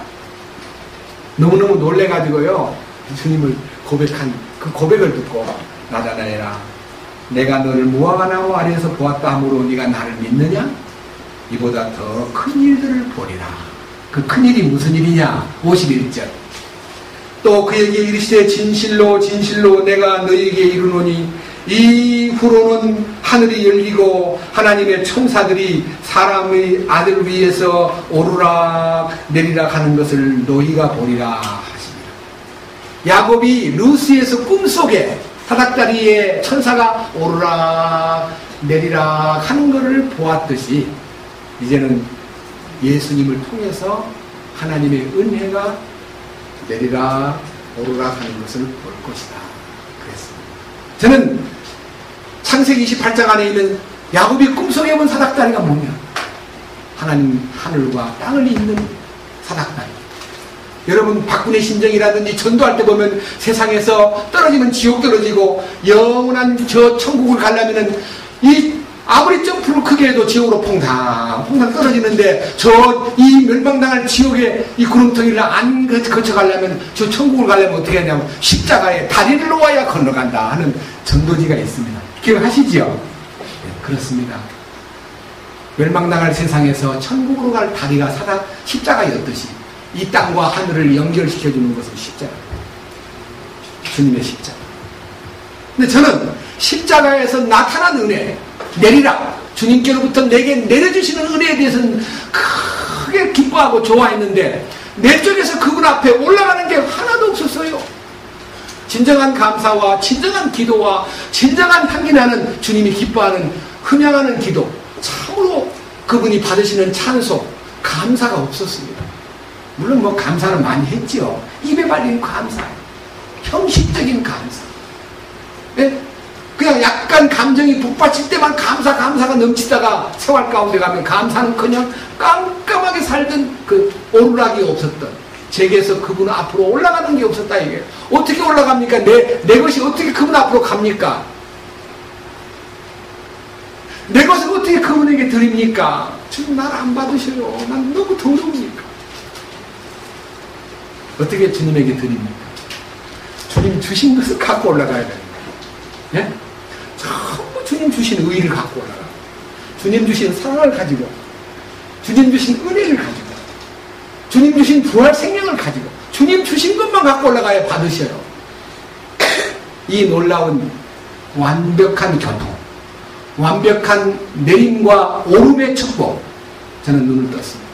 너무너무 놀래가지고요 주님을 고백한 그 고백을 듣고 나다나엘아 내가 너를 무화과나무 아래에서 보았다 하므로 네가 나를 믿느냐? 이보다 더 큰 일들을 보리라. 그 큰 일이 무슨 일이냐? 51절. 또 그에게 이르시되 진실로 진실로 내가 너에게 이르노니 이후로는 하늘이 열리고 하나님의 천사들이 사람의 아들 위에서 오르락 내리락 하는 것을 너희가 보리라 하십니다. 야곱이 루스에서 꿈속에 사닥다리에 천사가 오르락 내리락 하는 것을 보았듯이 이제는 예수님을 통해서 하나님의 은혜가 내리락 오르락 하는 것을 볼 것이다 그랬습니다. 저는 창세기 28장 안에 있는 야곱이 꿈속에 본 사닥다리가 뭐냐? 하나님 하늘과 땅을 잇는 사닥다리. 여러분 박군의 심정이라든지 전도할 때 보면 세상에서 떨어지면 지옥 떨어지고 영원한 저 천국을 가려면은 아무리 점프를 크게 해도 지옥으로 퐁당 떨어지는데 이 멸망당할 지옥의 이 구름텅이를 안 거쳐가려면 저 천국을 가려면 어떻게 하냐면 십자가에 다리를 놓아야 건너간다 하는 전도지가 있습니다. 기억하시지요? 네, 그렇습니다. 멸망당할 세상에서 천국으로 갈 다리가 십자가였듯이 이 땅과 하늘을 연결시켜주는 것은 십자가. 주님의 십자가. 근데 저는 십자가에서 나타난 은혜, 내리라. 주님께로부터 내게 내려주시는 은혜에 대해서는 크게 기뻐하고 좋아했는데 내 쪽에서 그분 앞에 올라가는 게 하나도 없었어요. 진정한 감사와 진정한 기도와 진정한 향기나는 주님이 기뻐하는 흥양하는 기도, 참으로 그분이 받으시는 찬송, 감사가 없었습니다. 물론 뭐 감사는 많이 했지요. 입에 발린 감사, 형식적인 감사. 네? 그냥 약간 감정이 북받칠 때만 감사가 넘치다가 생활 가운데 가면 감사는 그냥 깜깜하게 살던 그 오르락이 없었던, 제게서 그분 앞으로 올라가는 게 없었다 이게. 어떻게 올라갑니까? 내 것이 어떻게 그분 앞으로 갑니까? 내 것을 어떻게 그분에게 드립니까? 지금 날 안 받으셔요. 난 너무 더러우니까. 어떻게 주님에게 드립니까? 주님 주신 것을 갖고 올라가야 됩니다. 예? 전부 주님 주신 의를 갖고 올라가. 주님 주신 사랑을 가지고, 주님 주신 은혜를 가지고, 주님 주신 부활 생명을 가지고, 주님 주신 것만 갖고 올라가야 받으셔요. 이 놀라운 완벽한 교통, 완벽한 내림과 오름의 축복, 저는 눈을 떴습니다.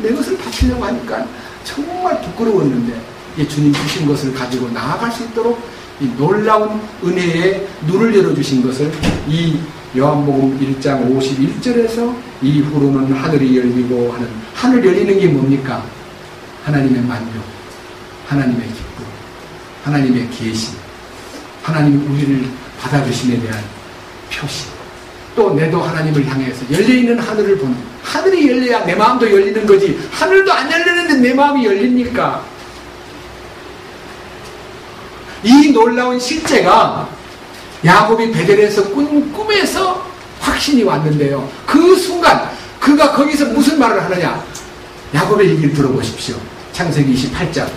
내 것을 바치려고 하니까 정말 부끄러웠는데, 이 주님 주신 것을 가지고 나아갈 수 있도록 이 놀라운 은혜에 눈을 열어주신 것을 이 요한복음 1장 51절에서 이후로는 하늘이 열리고 하는, 하늘 열리는 게 뭡니까? 하나님의 만족, 하나님의 기쁨, 하나님의 계시, 하나님 우리를 받아주심에 대한 표시, 또 내도 하나님을 향해서 열려있는 하늘을 보는, 하늘이 열려야 내 마음도 열리는 거지, 하늘도 안 열리는데 내 마음이 열립니까? 이 놀라운 실제가 야곱이 베델에서 꾼 꿈에서 확신이 왔는데요. 그 순간 그가 거기서 무슨 말을 하느냐? 야곱의 얘기를 들어보십시오. 창세기 28장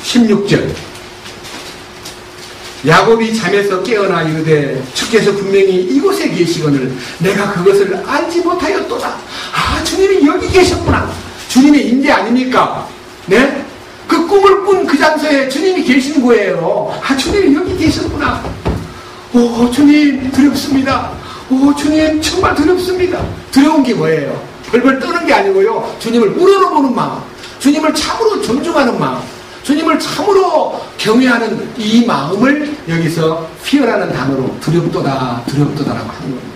16절. 야곱이 잠에서 깨어나 이르되 주께서 분명히 이곳에 계시거늘 내가 그것을 알지 못하였도다. 아, 주님이 여기 계셨구나. 주님의 임재 아닙니까? 네? 그 꿈을 꾼 그 장소에 주님이 계신 거예요. 아, 주님이 여기 계셨구나. 오, 주님 두렵습니다. 오, 주님 정말 두렵습니다. 두려운 게 뭐예요? 벌벌 떠는 게 아니고요, 주님을 우러러보는 마음, 주님을 참으로 존중하는 마음, 주님을 참으로 경외하는 이 마음을 여기서 피어나는 단어로 두렵도다, 두렵도다라고 하는 겁니다.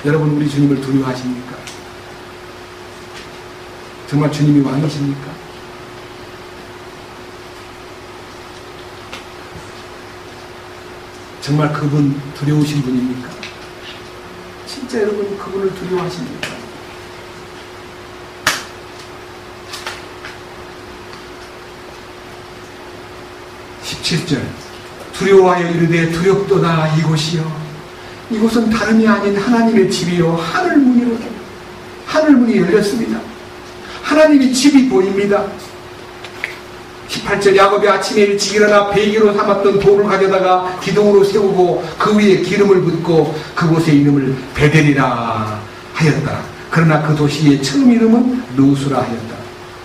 여러분, 우리 주님을 두려워하십니까? 정말 주님이 왕이십니까? 정말 그분 두려우신 분입니까? 진짜 여러분 그분을 두려워하십니까? 두려워하여 이르되 두렵도다 이곳이요, 이곳은 다름이 아닌 하나님의 집이요 하늘문이로다. 하늘문이 열렸습니다. 하나님의 집이 보입니다. 18절. 야곱이 아침에 일찍 일어나 베개로 삼았던 돌을 가져다가 기둥으로 세우고 그 위에 기름을 붓고 그곳의 이름을 베델이라 하였다. 그러나 그 도시의 처음 이름은 누수라 하였다.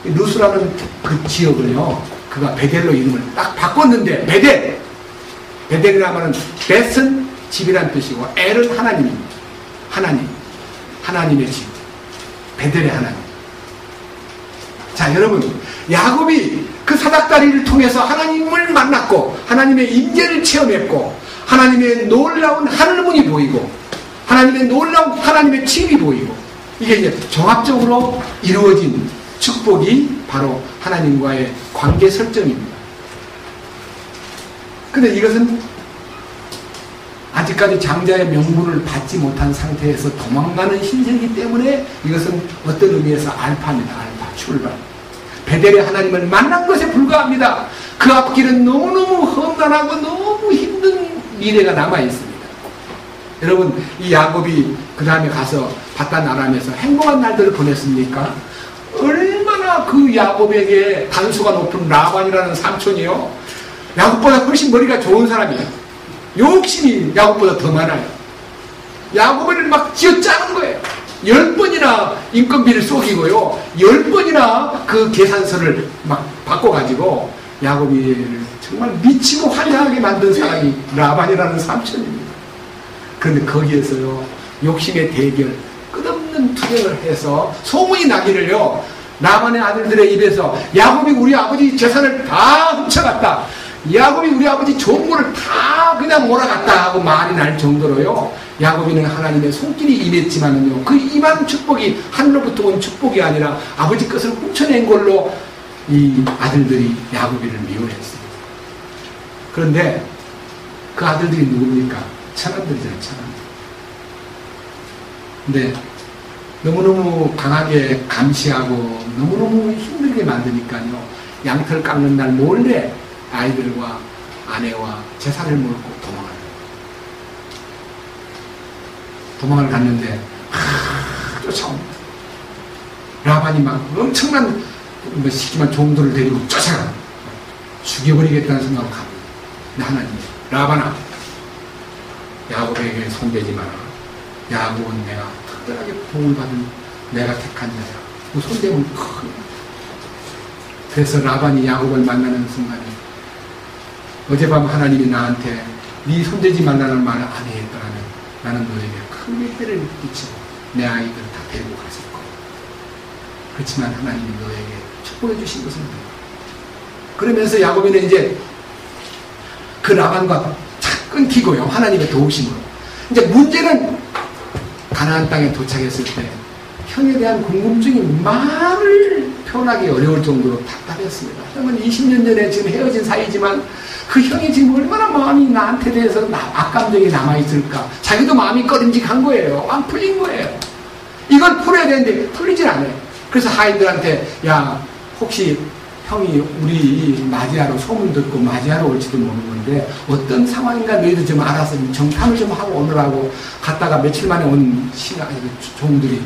누수라는 그 지역을요, 그가 베델로 이름을 딱 바꿨는데, 베델이라 하면 벳은 집이란 뜻이고 엘은 하나님입니다. 하나님의 집, 베델의 하나님. 자, 여러분, 야곱이 그 사닥다리를 통해서 하나님을 만났고 하나님의 임재를 체험했고 하나님의 놀라운 하늘문이 보이고 하나님의 놀라운 하나님의 집이 보이고, 이게 이제 종합적으로 이루어진 축복이 바로 하나님과의 관계 설정입니다. 근데 이것은 아직까지 장자의 명분을 받지 못한 상태에서 도망가는 신세이기 때문에 이것은 어떤 의미에서 알파입니다. 알파, 출발. 베델의 하나님을 만난 것에 불과합니다. 그 앞길은 너무너무 험난하고 너무 힘든 미래가 남아있습니다. 여러분, 이 야곱이 그 다음에 가서 바단 아람에서 행복한 날들을 보냈습니까? 얼마나 그 야곱에게 단수가 높은 라반이라는 삼촌이요, 야곱보다 훨씬 머리가 좋은 사람이에요. 욕심이 야곱보다 더 많아요. 야곱을 막 쥐어짜는 거예요. 10번이나 인건비를 쏘기고요. 10번이나 그 계산서를 막 바꿔가지고 야곱이를 정말 미치고 환장하게 만든 사람이 라반이라는 삼촌입니다. 그런데 거기에서요, 욕심의 대결, 끝없는 투쟁을 해서 소문이 나기를요, 라반의 아들들의 입에서 야곱이 우리 아버지 재산을 다 훔쳐갔다, 야곱이 우리 아버지 좋은 거를 다 그냥 몰아갔다 하고 말이 날 정도로요, 야곱이는 하나님의 손길이 임했지만은요, 그 임한 축복이 하늘로부터 온 축복이 아니라 아버지 것을 훔쳐낸 걸로 이 아들들이 야곱이를 미워했습니다. 그런데 그 아들들이 누굽니까? 천한들이잖아요, 천한. 근데 너무너무 강하게 감시하고 너무너무 힘들게 만드니까요, 양털 깎는 날 몰래 아이들과 아내와 재산을 몰고 도망을 갔는데 쫓아옵니다. 라반이 막 엄청난 시키만 종들을 데리고 쫓아가 죽여버리겠다는 생각으로 갑니다. 근데 하나님, 라반아, 야곱에게 손대지 마라. 야곱은 내가 특별하게 복을 받은 내가 택한 자야. 그 손대면 큰. 그래서 라반이 야곱을 만나는 순간에 어젯밤 하나님이 나한테 네 손대지 말라는 말을 안 했더라면 나는 너에게 큰 해를 끼치고 내 아이들을 다 데리고 갔을 거야. 그렇지만 하나님이 너에게 축복해 주신 것은 뭐야? 그러면서 야곱이는 이제 그 라반과 착 끊기고요, 하나님의 도우심으로. 이제 문제는 가나안 땅에 도착했을 때 형에 대한 궁금증이 말을 표현하기 어려울 정도로 답답했습니다. 형은 20년 전에 지금 헤어진 사이지만 그 형이 지금 얼마나 마음이 나한테 대해서 악감정이 남아있을까. 자기도 마음이 꺼림직한 거예요. 안 풀린 거예요. 이걸 풀어야 되는데 풀리질 않아요. 그래서 하인들한테, 야, 혹시 형이 우리 맞이하러 소문 듣고 맞이하러 올지도 모르는 건데 어떤 상황인가 너희도 좀 알아서 정탐을 좀 하고 오느라고 갔다가 며칠 만에 온 종들이,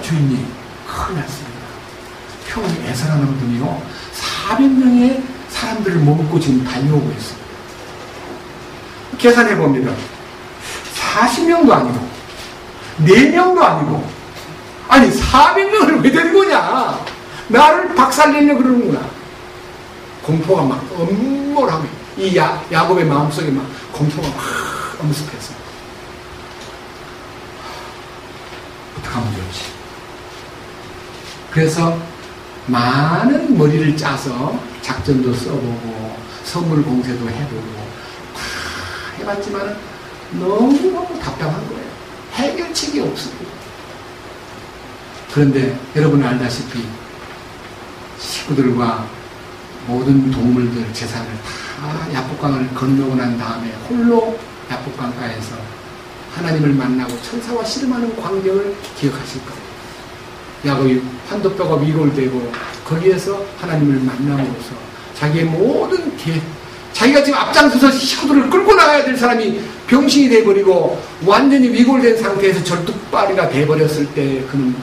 주인님, 큰일 났습니다. 형이 애설하는 분이요, 400명의 사람들을 머금고 지금 달려오고 있어요. 계산해 봅니다. 40명도 아니고 4명도 아니고, 아니 400명을 왜 데리고 오냐, 나를 박살내려고 그러는구나. 공포가 막 엄몰하고, 이 야곱의 마음속에 막 공포가 막 엄습해서 어떡하면 좋지. 그래서 많은 머리를 짜서 작전도 써보고 선물 공세도 해보고 다 해봤지만 너무너무 답답한 거예요. 해결책이 없습니다. 그런데 여러분 알다시피 식구들과 모든 동물들 재산을 다 야복강을 건너고 난 다음에 홀로 야복강가에서 하나님을 만나고 천사와 씨름하는 광경을 기억하실 거예요. 야곱이 환도뼈가 위골되고 거기에서 하나님을 만남으로써 자기의 모든 자기가 지금 앞장서서 식구들을 끌고 나가야 될 사람이 병신이 돼버리고 완전히 위골된 상태에서 절뚝발이가 돼버렸을 때 그는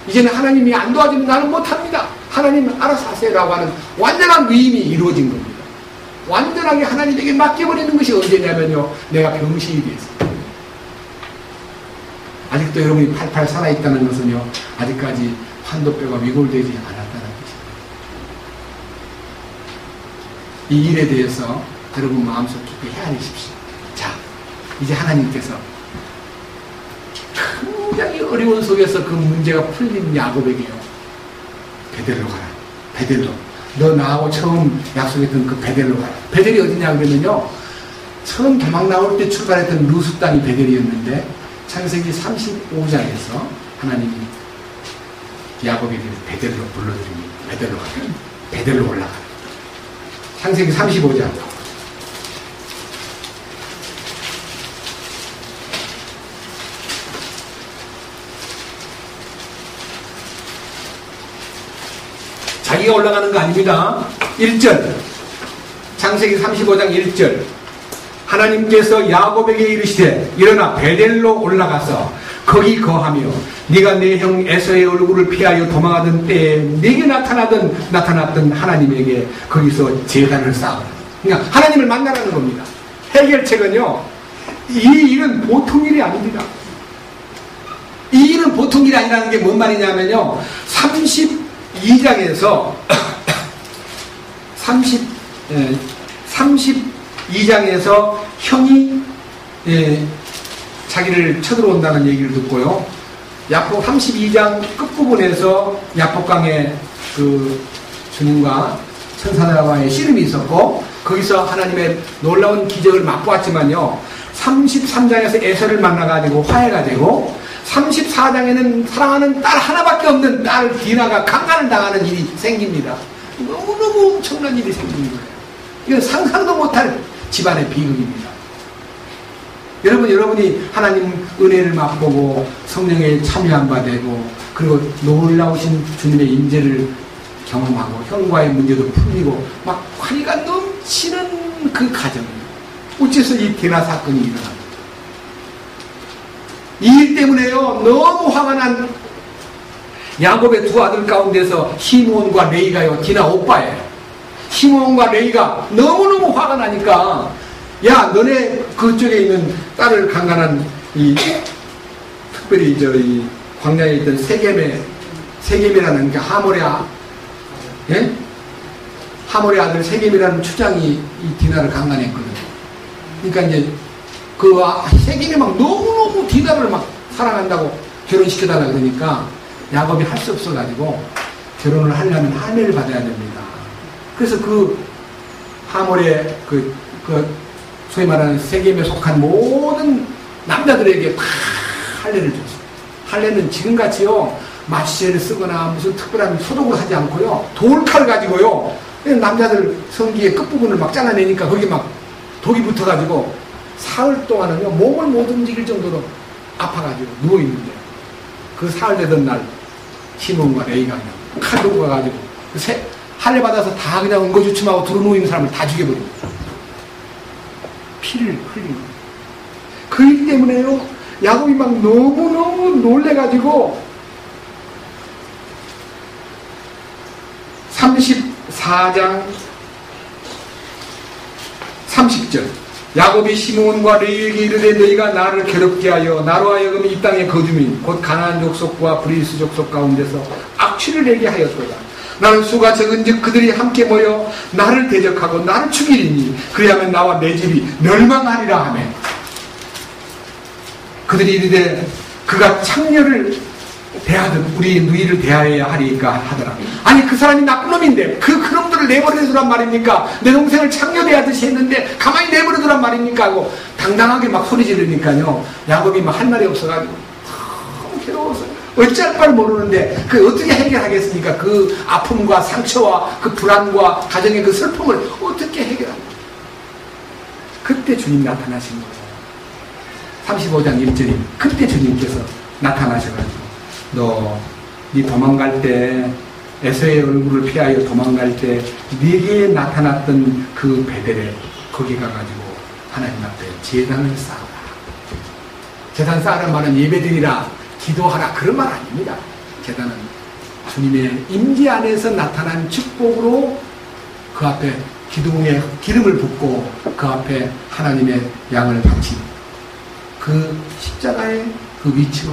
이제는 하나님이 안 도와주면 나는 못합니다, 하나님 알아서 하세요라고 하는 완전한 위임이 이루어진 겁니다. 완전하게 하나님에게 맡겨버리는 것이 언제냐면요, 내가 병신이 돼서. 아직도 여러분이 팔팔 살아있다는 것은요, 아직까지 환도뼈가 위골되지 않았다는 것입니다. 이 일에 대해서 여러분 마음속 깊이 헤아리십시오. 자, 이제 하나님께서 굉장히 어려운 속에서 그 문제가 풀린 야곱에게요, 베델로 가라. 베델로. 너 나하고 처음 약속했던 그 베델로 가라. 베델이 어디냐 그러면요, 처음 도망 나올 때 출발했던 루스 땅이 베델이었는데 창세기 35장에서 하나님이 야곱에게 베델로 불러들이니 베델로 가면 베델로 올라가요. 창세기 35장. 자기가 올라가는 거 아닙니다. 1절. 창세기 35장 1절. 하나님께서 야곱에게 이르시되 일어나 베델로 올라가서 거기 거하며 네가 내 형 에서의 얼굴을 피하여 도망하던 때에 네게 나타났던 하나님에게 거기서 제단을 쌓아라. 그러니까 하나님을 만나라는 겁니다. 해결책은요, 이 일은 보통 일이 아닙니다. 이 일은 보통 일이 아니라는 게 뭔 말이냐면요. 32장에서 32장에서 형이 자기를 쳐들어온다는 얘기를 듣고요. 야복 32장 끝부분에서 야복강에 그 주님과 천사들과의 씨름이 있었고 거기서 하나님의 놀라운 기적을 맛보았지만요. 33장에서 에서를 만나가지고 화해가 되고 34장에는 사랑하는 딸 하나밖에 없는 딸 디나가 강간을 당하는 일이 생깁니다. 너무너무 엄청난 일이 생기는 거예요. 이건 상상도 못할 집안의 비극입니다. 여러분이 하나님 은혜를 맛보고 성령에 참여한 바 되고 그리고 놀라우신 주님의 임재를 경험하고 형과의 문제도 풀리고 막 화리가 넘치는 그 가정입니다. 어째서 이 디나 사건이 일어납니다. 이 일 때문에요. 너무 화가 난 야곱의 두 아들 가운데서 시므온과 레이가요. 디나 오빠예요. 시므온과 레이가 너무너무 화가 나니까 야 너네 그쪽에 있는 딸을 강간한 이 특별히 이 광야에 있던 세겜이라는 게 하몰의 아들 세겜이라는 추장이 이 디나를 강간했거든요. 그러니까 이제 그 세겜이 막 너무너무 디나를 막 사랑한다고 결혼시켜달라 그러니까 야곱이 할 수 없어가지고 결혼을 하려면 할례를 받아야 됩니다. 그래서 그 하몰의 소위 말하는 세겜에 속한 모든 남자들에게 다 할례를 줬어요. 할례는 지금같이요 마취제를 쓰거나 무슨 특별한 소독을 하지 않고요 돌칼 가지고요 남자들 성기의 끝부분을 막 잘라내니까 거기 막 독이 붙어가지고 사흘 동안은요 몸을 못 움직일 정도로 아파가지고 누워있는데 그 사흘 되던 날 시몬과 레이가 그냥 칼 들고 가가지고 할례 받아서 다 그냥 응고주춤하고 들어누운 사람을 다 죽여버리고 피를 흘리고 그 일 때문에요 야곱이 막 너무너무 놀래가지고 34장 30절 야곱이 시므온과 레위에게 이르되 너희가 나를 괴롭게 하여 나로 하여금 이 땅의 거주민 곧 가나안 족속과 브리스 족속 가운데서 악취를 내게 하였도다. 나는 수가 적은즉 그들이 함께 모여 나를 대적하고 나를 죽이리니 그리하면 나와 내 집이 멸망하리라 하며 그들이 이르되 그가 창녀를 대하듯 우리 누이를 대하여야 하리까 하더라. 아니 그 사람이 나쁜 놈인데 그놈들을 내버려두란 말입니까? 내 동생을 창녀 대하듯이 했는데 가만히 내버려두란 말입니까? 하고 당당하게 막 소리 지르니까요 야곱이 막 할 말이 없어가지고 너무 괴로워서 어찌할 바를 모르는데 그 어떻게 해결하겠습니까? 그 아픔과 상처와 그 불안과 가정의 그 슬픔을 어떻게 해결합니까? 그때 주님 나타나신 거예요. 35장 1절이 그때 주님께서 나타나셔가지고 네 도망갈 때 에서의 얼굴을 피하여 도망갈 때 네게 나타났던 그 베델에 거기 가가지고 하나님 앞에 제단을 쌓아라. 제단 쌓으란 말은 예배드리라 기도하라 그런 말 아닙니다. 제단은 주님의 임재 안에서 나타난 축복으로 그 앞에 기둥에 기름을 붓고 그 앞에 하나님의 양을 바친 그 십자가의 그 위치로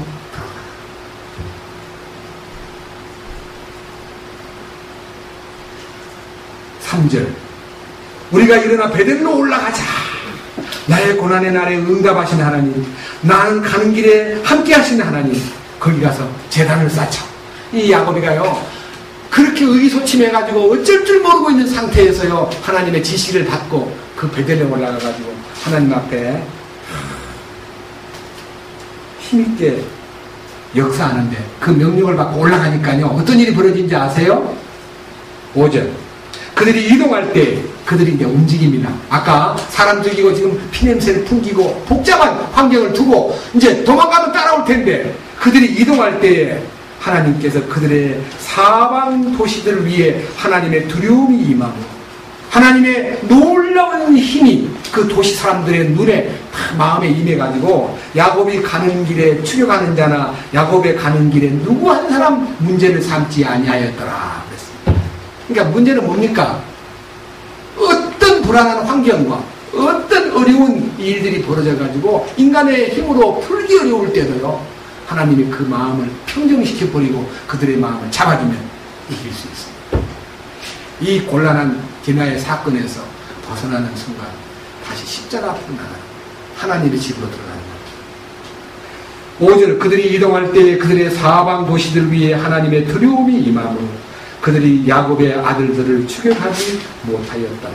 3절 우리가 일어나 베델로 올라가자. 나의 고난의 날에 응답하신 하나님 나는 가는 길에 함께 하시는 하나님 거기 가서 제단을 쌓자. 이 야곱이가요 그렇게 의기소침해가지고 어쩔 줄 모르고 있는 상태에서요 하나님의 지시를 받고 그 베델에 올라가가지고 하나님 앞에 힘있게 역사하는데 그 명령을 받고 올라가니까요 어떤 일이 벌어진지 아세요? 5절 그들이 이동할 때 그들이 이제 움직입니다. 아까 사람 죽이고 지금 피냄새를 풍기고 복잡한 환경을 두고 이제 도망가면 따라올 텐데 그들이 이동할 때에 하나님께서 그들의 사방 도시들을 위해 하나님의 두려움이 임하고 하나님의 놀라운 힘이 그 도시 사람들의 눈에 마음에 임해가지고 야곱이 가는 길에 추격하는 자나 야곱의 가는 길에 누구 한 사람 문제를 삼지 아니하였더라 그랬습니다. 그러니까 문제는 뭡니까? 어떤 불안한 환경과 어떤 어려운 일들이 벌어져가지고 인간의 힘으로 풀기 어려울 때도요 하나님이 그 마음을 평정시켜버리고 그들의 마음을 잡아주면 이길 수 있습니다. 이 곤란한 디나의 사건에서 벗어나는 순간 다시 십자가 앞으로 나가는 하나님의 집으로 들어가는 거죠. 5절 그들이 이동할 때 그들의 사방 도시들 위에 하나님의 두려움이 임하므로 그들이 야곱의 아들들을 추격하지 못하였다.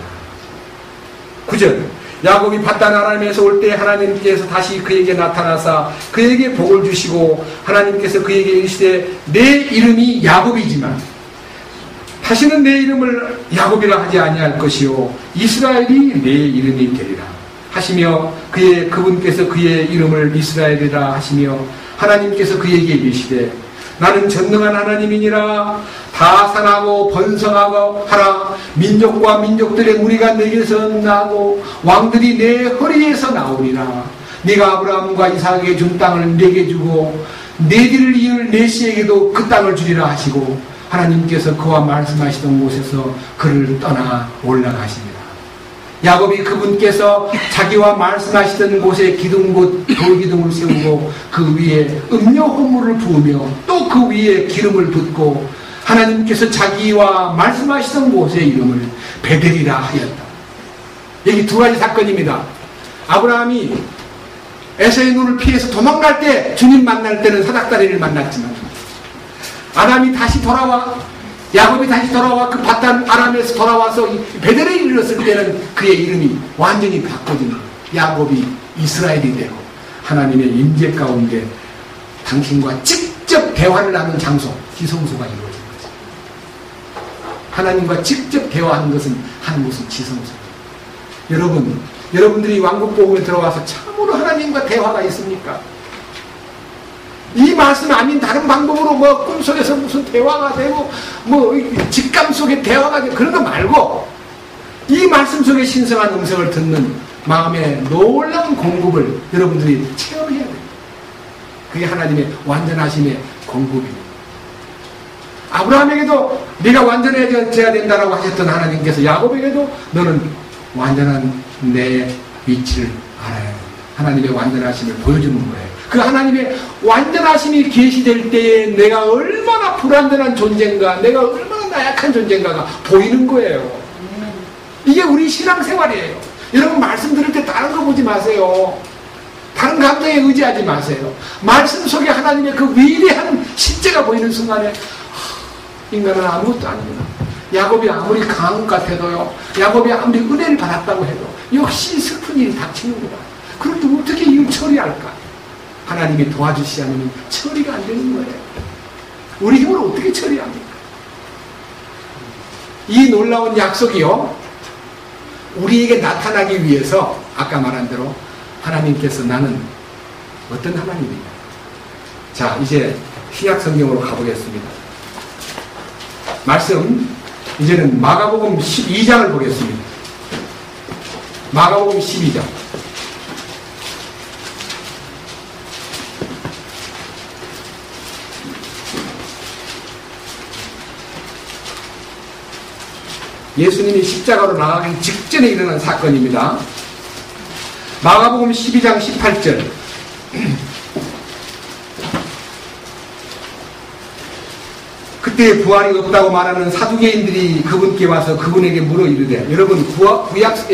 9절 야곱이 pad단 아람에서 올 때 하나님께서 다시 그에게 나타나사 그에게 복을 주시고 하나님께서 그에게 이르시되 내 이름이 야곱이지만 다시는 내 이름을 야곱이라 하지 아니할 것이요 이스라엘이 내 이름이 되리라 하시며 그분께서 그의 이름을 이스라엘이라 하시며 하나님께서 그에게 이르시되 나는 전능한 하나님이니라 다 산하고 번성하고 하라 민족과 민족들의 무리가 내게서 나고 왕들이 내 허리에서 나오리라 네가 아브라함과 이삭에게 준 땅을 내게 주고 내 뒤를 이을 내 씨에게도 그 땅을 주리라 하시고 하나님께서 그와 말씀하시던 곳에서 그를 떠나 올라가십니다. 야곱이 그분께서 자기와 말씀하시던 곳에 기둥곧 돌기둥을 세우고 그 위에 음료 호물을 부으며 또 그 위에 기름을 붓고 하나님께서 자기와 말씀하시던 곳의 이름을 베델이라 하였다. 여기 두 가지 사건입니다. 아브라함이 에서의 눈을 피해서 도망갈 때 주님 만날 때는 사닥다리를 만났지만 아담이 다시 돌아와 야곱이 다시 돌아와 그 pad단 아람에서 돌아와서 베델에 이르렀을 때는 그의 이름이 완전히 바꿔진 야곱이 이스라엘이 되고 하나님의 임재 가운데 당신과 직접 대화를 나눈 장소 지성소가 이루어진 거죠. 하나님과 직접 대화하는 것은 한 곳은 지성소. 여러분들이 왕국복음에 들어와서 참으로 하나님과 대화가 있습니까? 이 말씀 아닌 다른 방법으로 뭐 꿈속에서 무슨 대화가 되고 뭐 직감 속에 대화가 되고 그런 거 말고 이 말씀 속에 신성한 음성을 듣는 마음의 놀라운 공급을 여러분들이 체험해야 돼요. 그게 하나님의 완전하심의 공급입니다. 아브라함에게도 네가 완전해져야 된다라고 하셨던 하나님께서 야곱에게도 너는 완전한 내 위치를 알아야 해. 하나님의 완전하심을 보여주는 거예요. 그 하나님의 완전하심이 계시될 때에 내가 얼마나 불완전한 존재인가, 내가 얼마나 나약한 존재인가가 보이는 거예요. 이게 우리 신앙생활이에요. 여러분 말씀 들을 때 다른 거 보지 마세요. 다른 감정에 의지하지 마세요. 말씀 속에 하나님의 그 위대한 실제가 보이는 순간에 인간은 아무것도 아닙니다. 야곱이 아무리 강한 것 같아도요, 야곱이 아무리 은혜를 받았다고 해도 역시 슬픈 일이 닥치는구나. 그럴 때 어떻게 이걸 처리할까? 하나님이 도와주시지 않으면 처리가 안 되는 거예요. 우리 힘으로 어떻게 처리합니까? 이 놀라운 약속이요, 우리에게 나타나기 위해서 아까 말한 대로 하나님께서 나는 어떤 하나님이냐. 자, 이제 신약 성경으로 가보겠습니다. 말씀, 이제는 마가복음 12장을 보겠습니다. 마가복음 12장. 예수님이 십자가로 나가기 직전에 일어난 사건입니다. 마가복음 12장 18절. 그때 부활이 없다고 말하는 사두개인들이 그분께 와서 그분에게 물어 이르되, 여러분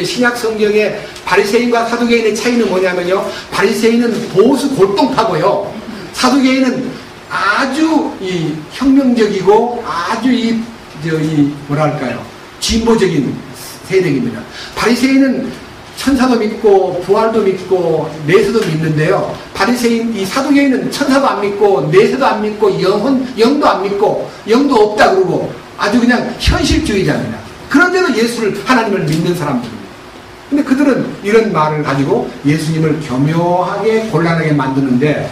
신약 성경의 바리새인과 사두개인의 차이는 뭐냐면요, 바리새인은 보수 골동파고요, 사두개인은 아주 이 혁명적이고 아주 뭐랄까요, 진보적인 세력입니다. 바리새인은 천사도 믿고 부활도 믿고 내세도 믿는데요, 이 사두개인은 천사도 안 믿고 내세도 안 믿고 영도 안 믿고 영도 없다 그러고 아주 그냥 현실주의자입니다. 그런데도 하나님을 믿는 사람들입니다. 근데 그들은 이런 말을 가지고 예수님을 교묘하게 곤란하게 만드는데,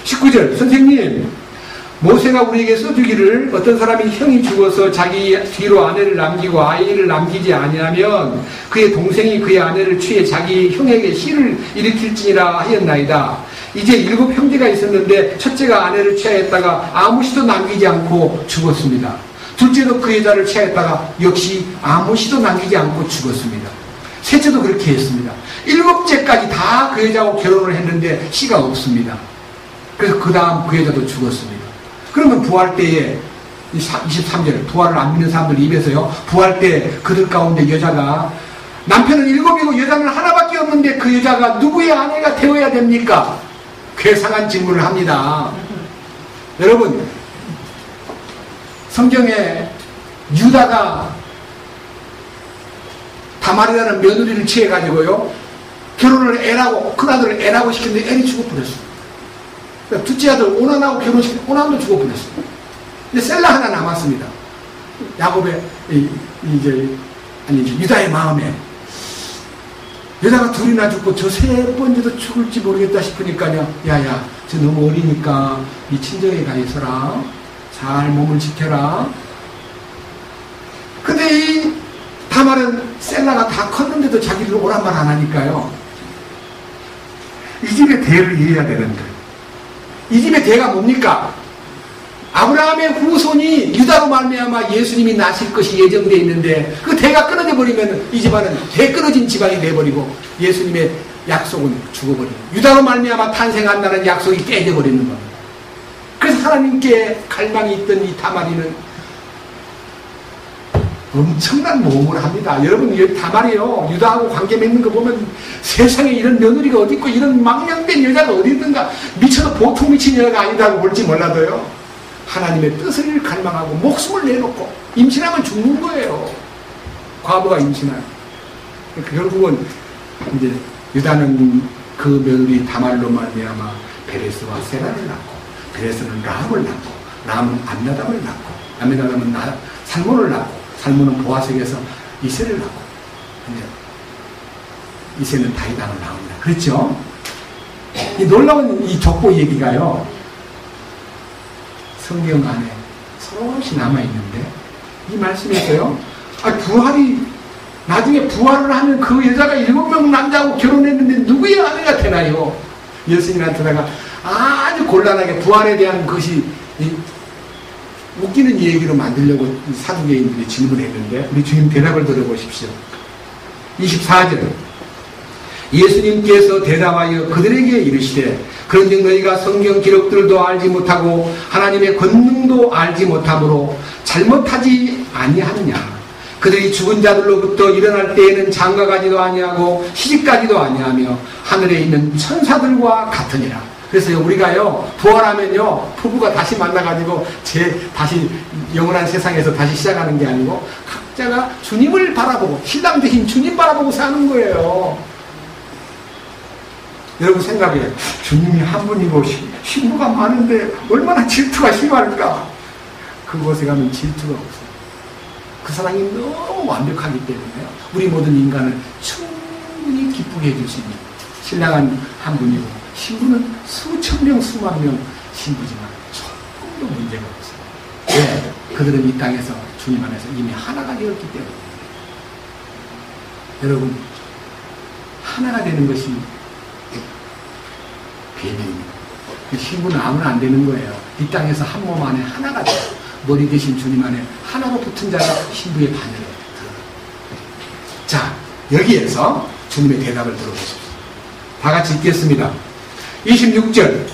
19절, 선생님, 모세가 우리에게 써주기를 어떤 사람이 형이 죽어서 자기 뒤로 아내를 남기고 아이를 남기지 아니하면 그의 동생이 그의 아내를 취해 자기 형에게 시를 일으킬지니라 하였나이다. 이제 7 형제가 있었는데 첫째가 아내를 취하였다가 아무 시도 남기지 않고 죽었습니다. 둘째도 그 여자를 취하였다가 역시 아무 시도 남기지 않고 죽었습니다. 셋째도 그렇게 했습니다. 7째까지 다 그 여자하고 결혼을 했는데 씨가 없습니다. 그래서 그 다음 그 여자도 죽었습니다. 그러면 부활 때에 23절 부활을 안 믿는 사람들 입에서요, 부활 때 그들 가운데 여자가 남편은 7이고 여자는 하나밖에 없는데 그 여자가 누구의 아내가 되어야 됩니까? 괴상한 질문을 합니다. 여러분, 성경에 유다가 다말이라는 며느리를 취해가지고요, 결혼을 애라고, 큰아들을 애라고 시켰는데 애이 죽어버렸어요. 그러니까 둘째 아들 오난하고 결혼시켰는데 오난도 죽어버렸어요. 근데 셀라 하나 남았습니다. 야곱의 유다의 마음에 여자가 둘이나 죽고 저 세 번째도 죽을지 모르겠다 싶으니까요, 야야, 저 너무 어리니까 네 친정에 가 있어라, 잘 몸을 지켜라. 근데 이 다말은 셀라가 다 컸는데도 자기를 오란 말 안 하니까요, 이 집의 대를 이해해야 되는데, 이 집의 대가 뭡니까? 아브라함의 후손이 유다로 말미암아 예수님이 나실 것이 예정되어 있는데, 그 대가 끊어져 버리면 이 집안은 대 끊어진 집안이 돼버리고 예수님의 약속은 죽어버리고, 유다로 말미암아 탄생한다는 약속이 깨져 버리는 겁니다. 그래서 하나님께 갈망이 있던 이 다말이는 엄청난 모험을 합니다. 여러분, 이 다말이요, 유다하고 관계 맺는 거 보면 세상에 이런 며느리가 어디 있고 이런 망령된 여자가 어디 있는가, 미쳐도 보통 미친 여자가 아니다고 볼지 몰라도요, 하나님의 뜻을 갈망하고 목숨을 내놓고 임신하면 죽는 거예요. 과부가 임신하면. 결국은 이제 유다는 그 며느리 다말로 말미암아 베레스와 세라를 낳고, 베레스는 라합을 낳고, 라합은 암나답을 낳고, 암나답은 살몬을 낳고, 살몬은 보아색에서 이새를 낳고, 이새는 다윗왕을 낳습니다. 그렇죠? 이 놀라운 이 족보 얘기가요, 성경 안에 서로씩 남아있는데, 이 말씀에서요, 나중에 부활을 하면 그 여자가 7명 남자하고 결혼했는데 누구의 아내가 되나요? 예수님한테다가 아주 곤란하게 부활에 대한 것이 웃기는 얘기로 만들려고 사두개인들이 질문했는데, 우리 주님 대답을 들어보십시오. 24절 예수님께서 대답하여 그들에게 이르시되, 그런즉 너희가 성경 기록들도 알지 못하고 하나님의 권능도 알지 못함으로 잘못하지 아니하느냐. 그들이 죽은 자들로부터 일어날 때에는 장가가지도 아니하고 시집가지도 아니하며 하늘에 있는 천사들과 같으니라. 그래서 우리가요, 부활하면요, 부부가 다시 만나가지고 다시 영원한 세상에서 다시 시작하는 게 아니고 각자가 주님을 바라보고, 신랑 대신 주님 바라보고 사는 거예요. 여러분 생각해요. 주님이 한 분이고 신부가 많은데 얼마나 질투가 심할까? 그곳에 가면 질투가 없어요. 그 사랑이 너무 완벽하기 때문에 우리 모든 인간을 충분히 기쁘게 해줄 수 있는 신랑은 한 분이고, 신부는 수천 명, 수만 명 신부지만 조금도 문제가 없어요. 왜? 그들은 이 땅에서 주님 안에서 이미 하나가 되었기 때문에. 여러분, 하나가 되는 것이 비밀입니다. 신부는 아무나 안 되는 거예요. 이 땅에서 한 몸 안에 하나가 돼요. 머리 대신 주님 안에 하나로 붙은 자가 신부의 반열에 들어가요. 자, 여기에서 주님의 대답을 들어보십시오. 다 같이 읽겠습니다. 26절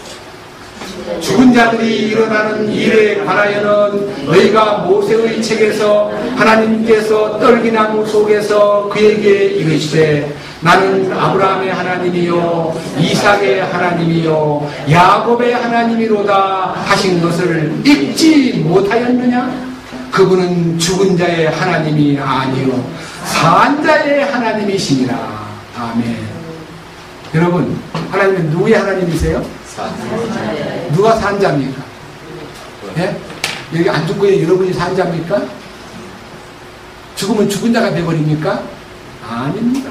죽은 자들이 일어나는 일에 관하여는 너희가 모세의 책에서 하나님께서 떨기나무 속에서 그에게 이르시되, 나는 아브라함의 하나님이요 이삭의 하나님이요 야곱의 하나님이로다 하신 것을 읽지 못하였느냐? 그분은 죽은 자의 하나님이 아니요 산 자의 하나님이시니라. 아멘. 여러분, 하나님은 누구의 하나님이세요? 누가 산자입니까? 예? 여기 안 죽고 여러분이 산자입니까? 죽으면 죽은 자가 되어버립니까? 아닙니다.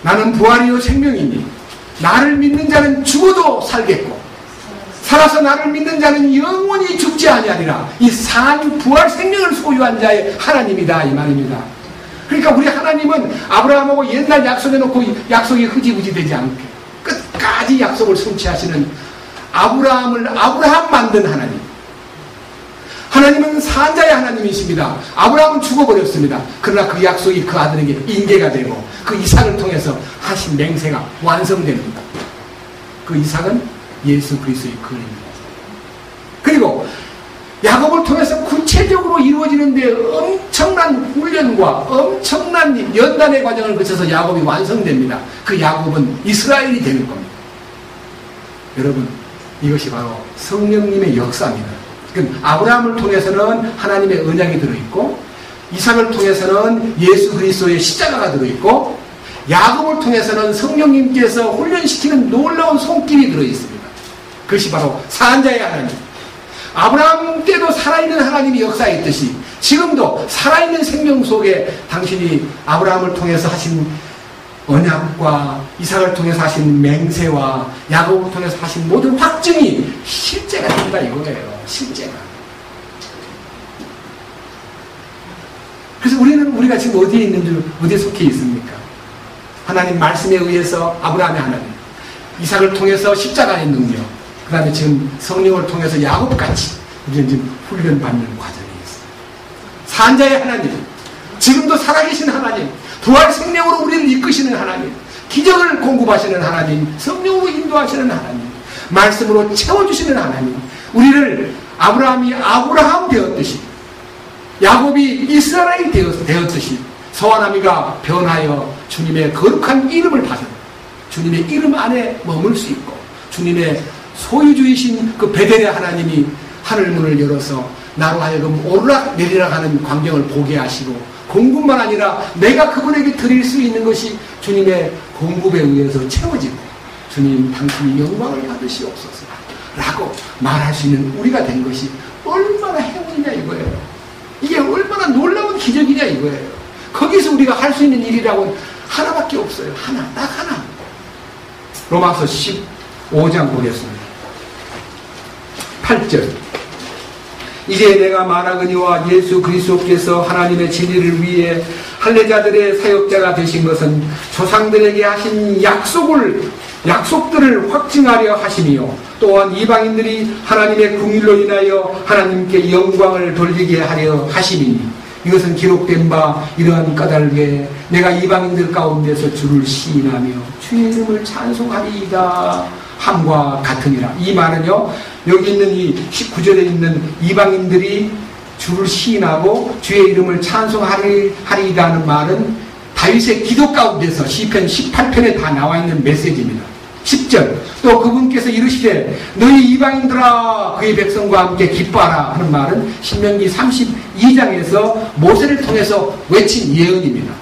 나는 부활이요 생명이니 나를 믿는 자는 죽어도 살겠고 살아서 나를 믿는 자는 영원히 죽지 아니하리라. 이 산 부활 생명을 소유한 자의 하나님이다, 이 말입니다. 그러니까 우리 하나님은 아브라함하고 옛날 약속해놓고 약속이 흐지부지 되지 않게 끝까지 약속을 성취하시는 아브라함을 아브라함 만든 하나님. 하나님은 산자의 하나님이십니다. 아브라함은 죽어버렸습니다. 그러나 그 약속이 그 아들에게 인계가 되고 그 이삭을 통해서 하신 맹세가 완성됩니다. 그 이삭은 예수 그리스도의 근입니다. 그리고 야곱을 통해서 구체적으로 이루어지는데 엄청난 훈련과 엄청난 연단의 과정을 거쳐서 야곱이 완성됩니다. 그 야곱은 이스라엘이 되는 겁니다. 여러분, 이것이 바로 성령님의 역사입니다. 아브라함을 통해서는 하나님의 언약이 들어있고, 이삭을 통해서는 예수 그리스도의 십자가가 들어있고, 야곱을 통해서는 성령님께서 훈련시키는 놀라운 손길이 들어있습니다. 그것이 바로 산자의 하나님. 아브라함 때도 살아있는 하나님이 역사했듯이 지금도 살아있는 생명 속에 당신이 아브라함을 통해서 하신 언약과 이삭을 통해서 하신 맹세와 야곱을 통해서 하신 모든 확증이 실제가 된다 이거예요. 실제가. 그래서 우리가 지금 어디에 있는지, 어디에 속해 있습니까? 하나님 말씀에 의해서 아브라함의 하나님, 이삭을 통해서 십자가의 능력, 그 다음에 지금 성령을 통해서 야곱같이 우리는 지금 훈련받는 과정이 있어요. 산자의 하나님, 지금도 살아계신 하나님, 부활 생명으로 우리를 이끄시는 하나님, 기적을 공급하시는 하나님, 성령으로 인도하시는 하나님, 말씀으로 채워주시는 하나님, 우리를 아브라함이 아브라함 되었듯이, 야곱이 이스라엘이 되었듯이 서아나미가 변하여 주님의 거룩한 이름을 받은, 주님의 이름 안에 머물 수 있고, 주님의 소유주이신 그 베델의 하나님이 하늘문을 열어서 나로 하여금 오르락 내리락 하는 광경을 보게 하시고, 공급만 아니라 내가 그분에게 드릴 수 있는 것이 주님의 공급에 의해서 채워지고, 주님 당신이 영광을 받으시옵소서 라고 말할 수 있는 우리가 된 것이 얼마나 행운이냐 이거예요. 이게 얼마나 놀라운 기적이냐 이거예요. 거기서 우리가 할 수 있는 일이라고는 하나밖에 없어요. 하나, 딱 하나. 로마서 15장 보겠습니다. 8절. 이제 내가 말하거니와 예수 그리스도께서 하나님의 진리를 위해 할례자들의 사역자가 되신 것은 조상들에게 하신 약속들을 확증하려 하시며, 또한 이방인들이 하나님의 긍휼로 인하여 하나님께 영광을 돌리게 하려 하심이니, 이것은 기록된 바 이러한 까닭에 내가 이방인들 가운데서 주를 시인하며 주의 이름을 찬송하리이다 함과 같으니라. 이 말은요, 여기 있는 이 19절에 있는 이방인들이 주를 시인하고 주의 이름을 찬송하리이다 하는 말은 다윗의 기도 가운데서 시편 18편에 다 나와 있는 메시지입니다. 10절. 또 그분께서 이르시되 너희 이방인들아 그의 백성과 함께 기뻐하라 하는 말은 신명기 32장에서 모세를 통해서 외친 예언입니다.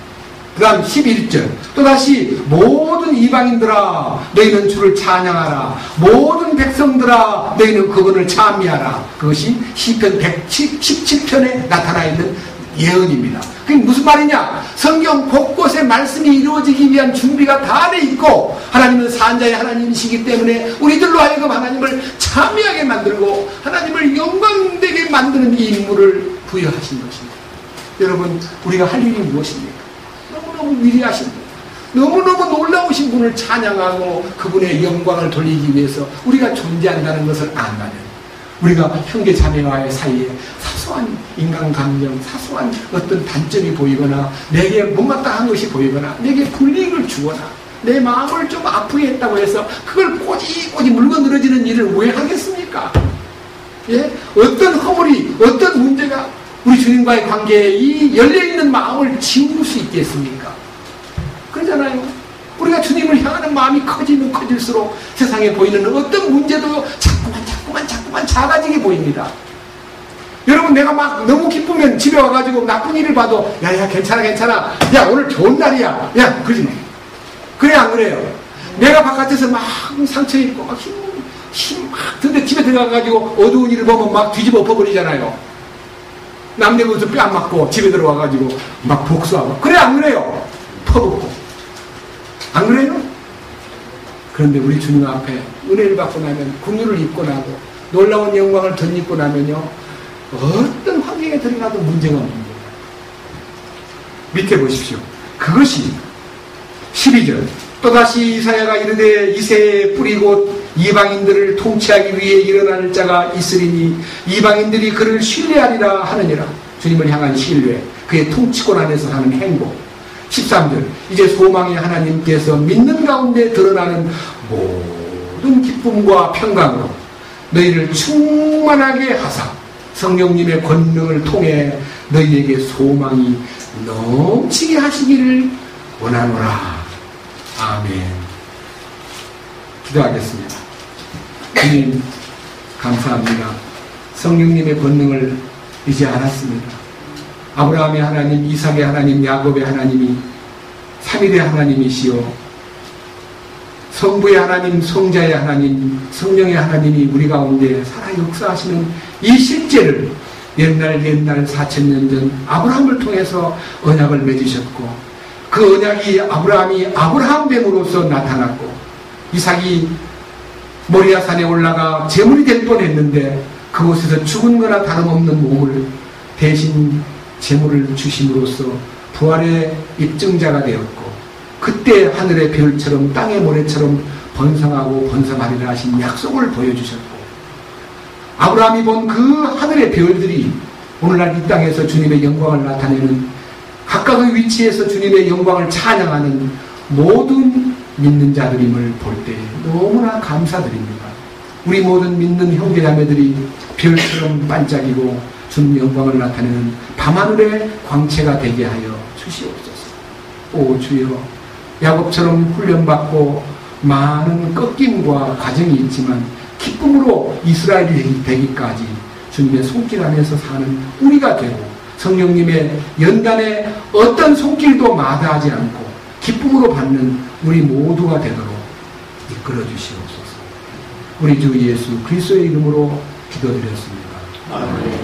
그 다음 11절. 또다시 모든 이방인들아 너희는 주를 찬양하라, 모든 백성들아 너희는 그분을 찬미하라. 그것이 시편 117편에 나타나 있는 예언입니다. 그게 무슨 말이냐? 성경 곳곳에 말씀이 이루어지기 위한 준비가 다 돼 있고, 하나님은 산자의 하나님이시기 때문에 우리들로 하여금 하나님을 참여하게 만들고 하나님을 영광되게 만드는 이 임무를 부여하신 것입니다. 여러분, 우리가 할 일이 무엇입니까? 너무너무 위대하신 분, 너무너무 놀라우신 분을 찬양하고 그분의 영광을 돌리기 위해서 우리가 존재한다는 것을 안다면, 우리가 형제 자매와의 사이에 사소한 인간감정, 사소한 어떤 단점이 보이거나 내게 못마땅한 것이 보이거나 내게 불이익을 주거나 내 마음을 좀 아프게 했다고 해서 그걸 꼬지꼬지 물고 늘어지는 일을 왜 하겠습니까? 예? 어떤 허물이, 어떤 문제가 우리 주님과의 관계에 이 열려있는 마음을 지울 수 있겠습니까? 그러잖아요. 우리가 주님을 향하는 마음이 커지면 커질수록 세상에 보이는 어떤 문제도 자꾸만 작아지게 보입니다. 여러분, 내가 막 너무 기쁘면 집에 와가지고 나쁜 일을 봐도 야 괜찮아 야 오늘 좋은 날이야 야 그러지 마. 그래 안 그래요? 내가 바깥에서 막 상처 입고 막 힘 막 근데 집에 들어가가지고 어두운 일을 보면 막 뒤집어 엎어버리잖아요. 남네 모습 뺨 맞고 집에 들어와가지고 막 복수하고. 그래 안 그래요? 퍼붓고. 안 그래요? 그런데 우리 주님 앞에 은혜를 받고 나면, 긍휼을 입고 나고 놀라운 영광을 덧입고 나면요, 어떤 환경에 들어가도 문제가 없는 거예요. 밑에 보십시오. 그것이 12절. 또다시 이사야가 이르되 이새의 뿌리고 이방인들을 통치하기 위해 일어날 자가 있으리니 이방인들이 그를 신뢰하리라 하느니라. 주님을 향한 신뢰, 그의 통치권 안에서 하는 행복. 13절. 이제 소망의 하나님께서 믿는 가운데 드러나는 모든 기쁨과 평강으로 너희를 충만하게 하사 성령님의 권능을 통해 너희에게 소망이 넘치게 하시기를 원하노라. 아멘. 기도하겠습니다. 주님 감사합니다. 성령님의 권능을 이제 알았습니다. 아브라함의 하나님, 이삭의 하나님, 야곱의 하나님이 삼위일의 하나님이시오. 성부의 하나님, 성자의 하나님, 성령의 하나님이 우리 가운데 살아 역사하시는 이 실제를 옛날 4,000년 전 아브라함을 통해서 언약을 맺으셨고 그 언약이 아브라함이 아브라함 됨으로써 나타났고 이삭이 모리아산에 올라가 제물이 될 뻔했는데 그곳에서 죽은 거나 다름없는 몸을 대신 제물을 주심으로써 부활의 입증자가 되었고 그때 하늘의 별처럼 땅의 모래처럼 번성하고 번성하리라 하신 약속을 보여주셨고 아브라함이 본 그 하늘의 별들이 오늘날 이 땅에서 주님의 영광을 나타내는 각각의 위치에서 주님의 영광을 찬양하는 모든 믿는 자들임을 볼 때 너무나 감사드립니다. 우리 모든 믿는 형제자매들이 별처럼 반짝이고 주님 영광을 나타내는 밤하늘의 광채가 되게 하여 주시옵소서. 오 주여, 야곱처럼 훈련받고 많은 꺾임과 과정이 있지만 기쁨으로 이스라엘이 되기까지 주님의 손길 안에서 사는 우리가 되고 성령님의 연단에 어떤 손길도 마다하지 않고 기쁨으로 받는 우리 모두가 되도록 이끌어 주시옵소서. 우리 주 예수 그리스도의 이름으로 기도드렸습니다. 아멘.